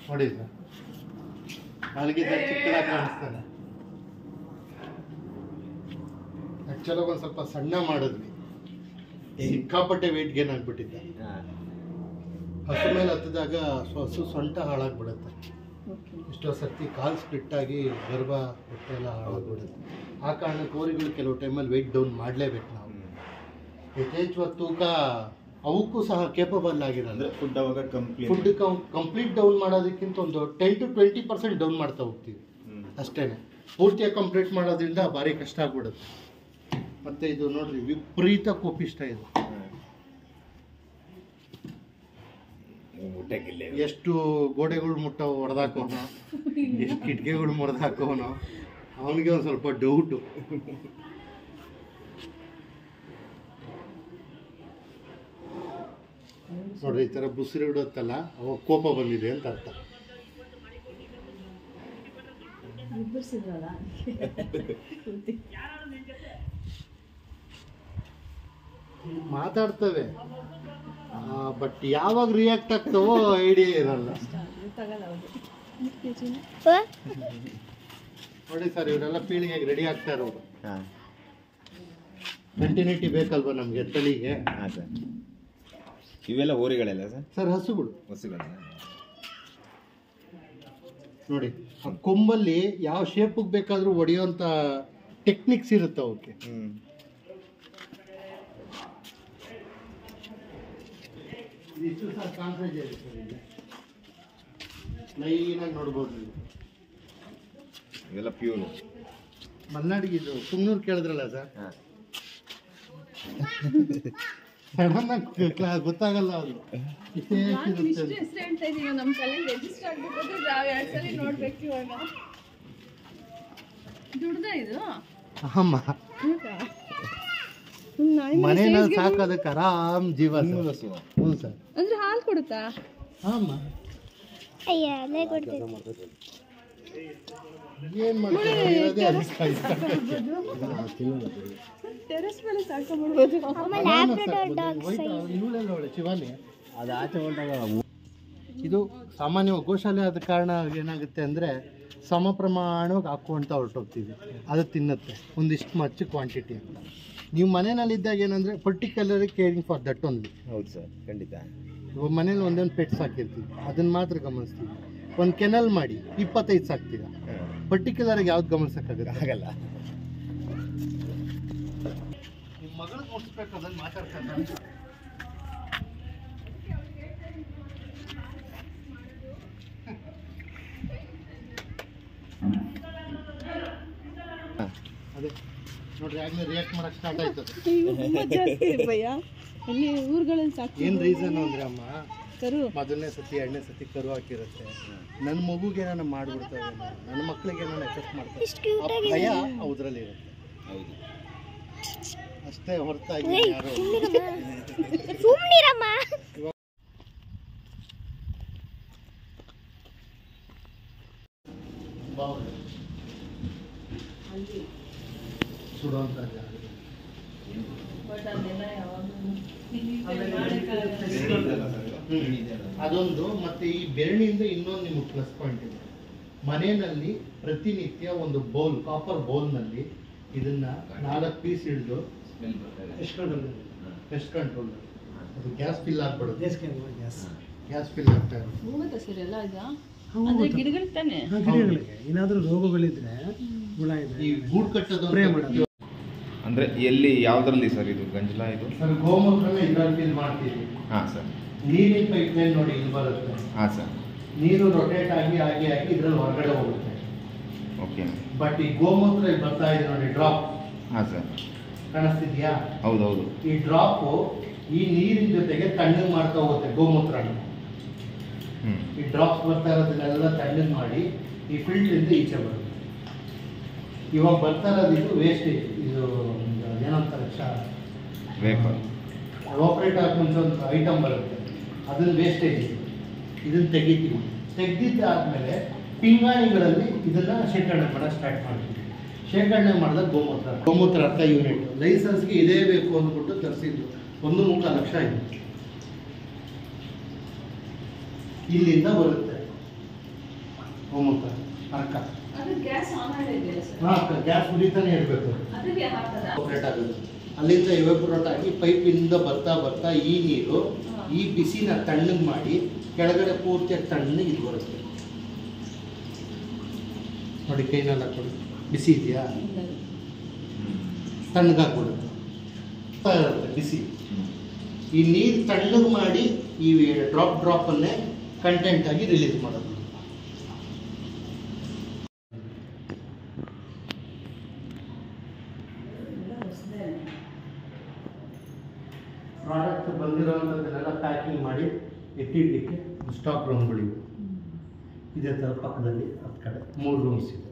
Speaker 1: ನೋಡಿ ಸರ್, ಮಲಗಿದ್ದ ಚಿಕ್ಕದಾಗಿ ಕಾಣಿಸ್ತಾನೆ. ಆ್ಯಕ್ಚುಲಾಗಿ ಒಂದು ಸ್ವಲ್ಪ ಸಣ್ಣ ಮಾಡಿದ್ವಿ, ಸಿಕ್ಕಾಪಟ್ಟೆ ವೆಯ್ಟ್ ಗೇನ್ ಆಗಿಬಿಟ್ಟಿದ್ದ. ಹಸು ಮೇಲೆ ಹತ್ತಿದಾಗ ಹಸು ಸೊಂಟ ಹಾಳಾಗ್ಬಿಡುತ್ತೆ. ಎಷ್ಟೋ ಸರ್ತಿ ಕಾಲು ಸ್ಪ್ಲಿಟ್ ಆಗಿ ಗರ್ಭ ಹೊಟ್ಟೆ ಎಲ್ಲ ಹಾಳಾಗ್ಬಿಡುತ್ತೆ. ಆ ಕಾರಣಕ್ಕೆ ಹೋರಿಗಳು ಕೆಲವು ಟೈಮಲ್ಲಿ ವೆಯ್ಟ್ ಡೌನ್ ಮಾಡಲೇಬೇಕು ನಾವು. ಯಥೇಚ್ಛವಾದ ತೂಕ ಅವಕ್ಕೂ ಸಹ ಕೇಪಬಲ್ ಆಗಿರಲ್ಲ. ಫುಡ್ ಕಂಪ್ಲೀಟ್ ಡೌನ್ ಮಾಡೋದಕ್ಕಿಂತ ಒಂದು 10 to 20% ಡೌನ್ ಮಾಡ್ತಾ ಹೋಗ್ತೀವಿ ಅಷ್ಟೇ. ಪೂರ್ತಿಯಾಗಿ ಕಂಪ್ಲೀಟ್ ಮಾಡೋದ್ರಿಂದ ಭಾರಿ ಕಷ್ಟ ಆಗ್ಬಿಡುತ್ತೆ. ಮತ್ತೆ ಇದು ನೋಡ್ರಿ, ವಿಪರೀತ ಕೋಪಿಷ್ಟ ಇದು. ಎಷ್ಟು ಗೋಡೆಗಳು ಹೊಡೆದಾಕೋನು, ಎಷ್ಟು ಕಿಟಕಿಗಳು ಮುರಿದಾಕೋನು, ಅವನಿಗೆ ಒಂದು ಸ್ವಲ್ಪ ಡೌಟು. ನೋಡ್ರಿ, ಈ ಥರ ಬುಸಿರು ಇಡುತ್ತಲ್ಲ, ಅವಾಗ ಕೋಪ ಬಂದಿದೆ ಅಂತ ಅರ್ಥ. ಮಾತಾಡ್ತವೆ, ಬಟ್ ಯಾವಾಗ ರಿಯಾಕ್ಟ್ ಆಗ್ತಾವೋ ಐಡಿಯಾ ಇರಲ್ಲ. ನೋಡಿ ಸರ್, ಇವರೆಲ್ಲ ಪೀಳಿಗೆಗೆ ರೆಡಿ ಆಗ್ತಾ ಇರೋದು. ಕಂಟಿನ್ಯೂಟಿ ಬೇಕಲ್ವಾ ನಮ್ಗೆ ತಳಿಗೆ.
Speaker 2: ಇವೆಲ್ಲ ಹೋರಿಗಳೆಲ್ಲ
Speaker 1: ಸರ್ ಹಸುಗಳು.
Speaker 2: ಹಸುಗಳನ್ನ
Speaker 1: ನೋಡಿ, ಆ ಕೊಂಬಲ್ಲಿ ಯಾವ ಶೇಪಿಗೆ ಬೇಕಾದ್ರೂ ಹೊಡೆಯುವಂತ ಟೆಕ್ನಿಕ್ಸ್ ಇರುತ್ತೆ ಅವಕ್ಕೆ. ಇಷ್ಟು ಸರ್ ಕಾನ್ಸೆಂಟ್ ಇದೆ ಸರ್, ಇಲ್ಲಿ ಲೈನಾಗಿ ನೋಡ್ಬೋದು ನೀವು.
Speaker 2: ಇವೆಲ್ಲ ಪ್ಯೂರ್
Speaker 1: ಮಲ್ನಾಡಿಗೆ. ಇದು ಕುಮ್ನೂರು ಕೇಳಿದ್ರಲ್ಲ ಸರ್, ಸಡನ್ ಆಗಿ ಗೊತ್ತಾಗಲ್ಲ ಅದು. ಮನೇನ ಸಾಕೋದಕ್ಕೆ ಆರಾಮ್ ಜೀವ. ಹ್ಞೂ ಸರ್.
Speaker 3: ಅಂದ್ರೆ ಹಾಲು ಕೊಡುತ್ತಾ?
Speaker 1: ಹಾಮ್ಮ. ಏನ್ ಮಾಡ್ತಾರೆ,
Speaker 3: ಟೆರೆಸ್ ಮೇಲೆ ಸಾಕೊಂಡ್ಬಿಡ್ಬೋದು.
Speaker 1: ಇವಳೆಲ್ಲ ಒಳ್ಳೆ ಶಿವಾನಿ ಅದು ಆಚೆ ಹೊಂಟಾಗ. ಇದು ಸಾಮಾನ್ಯವಾಗಿ ಗೋಶಾಲೆ ಆದ ಕಾರಣ ಏನಾಗುತ್ತೆ ಅಂದರೆ ಸಮ ಪ್ರಮಾಣವಾಗಿ ಹಾಕುವಂತ ಹೊರಟೋಗ್ತೀವಿ, ಅದು ತಿನ್ನುತ್ತೆ ಒಂದಿಷ್ಟು ಮಚ್ಚು ಕ್ವಾಂಟಿಟಿ ಅಂತ. ನೀವು ಮನೆಯಲ್ಲಿದ್ದಾಗ ಏನಂದರೆ particularly caring for that only.
Speaker 2: ಹೌದು ಸರ್, ಖಂಡಿತ.
Speaker 1: ಇವಾಗ ಮನೇಲಿ ಒಂದೊಂದು ಪೆಟ್ಸ್ ಹಾಕಿರ್ತೀವಿ, ಅದನ್ನು ಮಾತ್ರ ಗಮನಿಸ್ತೀವಿ. ಒಂದು ಕೆನಲ್ ಮಾಡಿ 25 ಸಾಕ್ತೀರ, ಪರ್ಟಿಕ್ಯುಲರ್ ಆಗಿ ಯಾವ್ದು ಗಮನಿಸೋಕ್ಕಾಗುತ್ತೆ? ಆಗಲ್ಲ. ನಿಮ್ಮ ಮಗಳಿಗೆ ಮುಟ್ಟಿಸ್ಬೇಕು, ಅದನ್ನು ಮಾತಾಡ್ತಾರೆ. ಅದೇ ನೋಡ್ರಿ, ಆಗ್ಲೇ ರಿಯಾಕ್ಟ್ ಮಾಡಕ್ ಸ್ಟಾರ್ಟ್ ಆಯ್ತದೆ. ಏನ್ ರೀಸನ್ ಅಂದ್ರೆ ಅಮ್ಮ, ಮೊದಲನೇ ಸತಿ ಎರಡನೇ ಸತಿ ಕರು ಹಾಕಿರುತ್ತೆ. ನನ್ನ ಮಗುಗೆ ಏನಾನ ಮಾಡ್ಬಿಡ್ತವೆ, ನನ್ನ ಮಕ್ಳಿಗೆ ಏನಾನ ಎಫೆಕ್ಟ್ ಮಾಡ್ತಾರೆ, ಭಯ ಅದ್ರಲ್ಲಿ ಇರುತ್ತೆ.
Speaker 2: ಹೌದು,
Speaker 1: ಅಷ್ಟೇ ಹೊರತಾಗಿ ಯಾರು ಸುಡುವಂತ ಅದೊಂದು. ಮತ್ತೆ ಈ ಬೆರಣಿಯಿಂದ ಇನ್ನೊಂದು ನಿಮಗೆ ಪ್ಲಸ್ ಪಾಯಿಂಟ್ ಇದೆ. ಮನೆಯಲ್ಲಿ ಪ್ರತಿನಿತ್ಯ ಒಂದು ಬೌಲ್, ಕಾಪರ್ ಬೌಲ್ನಲ್ಲಿ ಇದನ್ನ 4 ಪೀಸ್ ಹಿಡಿದು ಪೆಸ್ಟ್ ಕಂಟ್ರೋಲ್, ಅದು ಗ್ಯಾಸ್ ಫಿಲ್ ಆಗ್ಬಿಡುತ್ತೆ. ಗ್ಯಾಸ್ ಫಿಲ್ ಆಗ್ತಾ
Speaker 3: ಇರುತ್ತೆ. ಗಿಡಗಳಿಗೆ ತಾನೆ,
Speaker 5: ಏನಾದ್ರೂ ರೋಗಗಳಿದ್ರೆ
Speaker 1: ಈ ಗೂಡು ಕಟ್ಟೋದು
Speaker 2: ಅಂದ್ರೆ ಎಲ್ಲಿ ಯಾವ್ದ್ರಲ್ಲಿ ಸರ್ ಇದು ಗಂಜಲ? ಇದು
Speaker 1: ಸರ್ ಗೋಮೂತ್ರನ ಇದ್ರಲ್ಲಿ ಫಿಲ್ ಮಾಡ್ತೀವಿ.
Speaker 2: ಹಾಂ ಸರ್.
Speaker 1: ನೀರಿನ ಪೈಪ್ ಲೈನ್ ನೋಡಿ ಇಲ್ಲಿ ಬರುತ್ತೆ.
Speaker 2: ಹಾಂ ಸರ್.
Speaker 1: ನೀರು ರೊಟೇಟ್ ಆಗಿ ಇದ್ರಲ್ಲಿ ಹೊರಗಡೆ ಹೋಗುತ್ತೆ.
Speaker 2: ಓಕೆ.
Speaker 1: ಬಟ್ ಈ ಗೋಮೂತ್ರ ಇಲ್ಲಿ ಬರ್ತಾ ಇದೆ ನೋಡಿ, ಡ್ರಾಪ್.
Speaker 2: ಹಾಂ ಸರ್.
Speaker 1: ಕಾಣಿಸ್ತಿದ್ಯಾ?
Speaker 2: ಹೌದೌದು.
Speaker 1: ಈ ಡ್ರಾಪು ಈ ನೀರಿನ ಜೊತೆಗೆ ತಣ್ಣಗೆ ಮಾಡ್ತಾ ಹೋಗುತ್ತೆ ಗೋಮೂತ್ರನ. ಈ ಡ್ರಾಪ್ಸ್ ಬರ್ತಾ ಇರೋದನ್ನೆಲ್ಲ ತಣ್ಣಗೆ ಮಾಡಿ ಈ ಫಿಲ್ಟ್ರಿಂದ ಈಚೆ ಬರುತ್ತೆ. ಇವಾಗ ಬರ್ತಾ ಇರೋದು ವೇಸ್ಟೇಜ್. ಇದು ಏನಂತಾರೆ,
Speaker 2: ವೇಪರ್
Speaker 1: ಆಪರೇಟ್ ಆಗಿ ಮುಂಚೆ ಒಂದು ಐಟಮ್ ಬರುತ್ತೆ, ಅದನ್ನ ವೇಸ್ಟೇಜ್. ಇದನ್ನು ತೆಗಿತೀವಿ. ತೆಗೆದಿದ್ದಾದ್ಮೇಲೆ ಪಿಂಗಾಣಿಗಳಲ್ಲಿ ಇದನ್ನ ಶೇಖರಣೆ ಮಾಡೋಕೆ ಸ್ಟಾರ್ಟ್ ಮಾಡ್ತೀವಿ. ಶೇಖರಣೆ ಮಾಡಿದಾಗ ಗೋಮೂತ್ರ ಅರ್ಥ ಯೂನಿಟ್ ಲೈಸೆನ್ಸ್ಗೆ ಇದೇ ಬೇಕು ಅಂದ್ಬಿಟ್ಟು ತರಿಸಿದ್ದು 1.25 ಲಕ್ಷ ಇದೆ. ಇಲ್ಲಿಂದ ಬರುತ್ತೆ. ಒಮ್ಮಕ್ಕ ಅರ್ಕ
Speaker 3: ಅದು ಗ್ಯಾಸ್ ಆನ್ ಆಗಿದೆಯಾ ಸರ್?
Speaker 1: ಹಾಂ ಗ್ಯಾಸ್ ಉರಿತಾನೆ ಇರಬೇಕು,
Speaker 3: ಅದಕ್ಕೆ ಹಾಕದ
Speaker 1: ಆಪರೇಟ್ ಆಗುತ್ತೆ. ಅಲ್ಲಿಂದ ಎವಾಪರೇಟ್ ಆಗಿ ಪೈಪಿಂದ ಬರ್ತಾ ಬರ್ತಾ ಈ ನೀರು ಈ ಬಿಸಿನ ತಣ್ಣಗೆ ಮಾಡಿ ಕೆಳಗಡೆ ಪೂರ್ತಿಯಾಗಿ ತಣ್ಣಗೆ ಇದು ಬರುತ್ತೆ ನೋಡಿ. ಕೈನೆಲ್ಲ ಕೊಡಿ, ಬಿಸಿ ಇದೆಯಾ? ತಣ್ಣಗಾಗ್ಬಿಡುತ್ತೆ ಬಿಸಿ. ಈ ನೀರು ತಣ್ಣಗೆ ಮಾಡಿ ಈ ಡ್ರಾಪನ್ನೇ ಕಂಟೆಂಟ್ ಆಗಿ ರಿಲೀಸ್ ಮಾಡೋದು. ಪ್ರಾಡಕ್ಟ್ ಬಂದಿರೋವಂಥದ್ದನ್ನೆಲ್ಲ ಪ್ಯಾಕಿಂಗ್ ಮಾಡಿ ಎತ್ತಿಡಲಿಕ್ಕೆ ಸ್ಟಾಕ್ ರೂಮ್ಗಳಿವೆ. ಇದೇ ಥರ ಪಕ್ಕದಲ್ಲಿ 10 ಕಡೆ 3 ರೂಮ್ಸ್ ಇದೆ.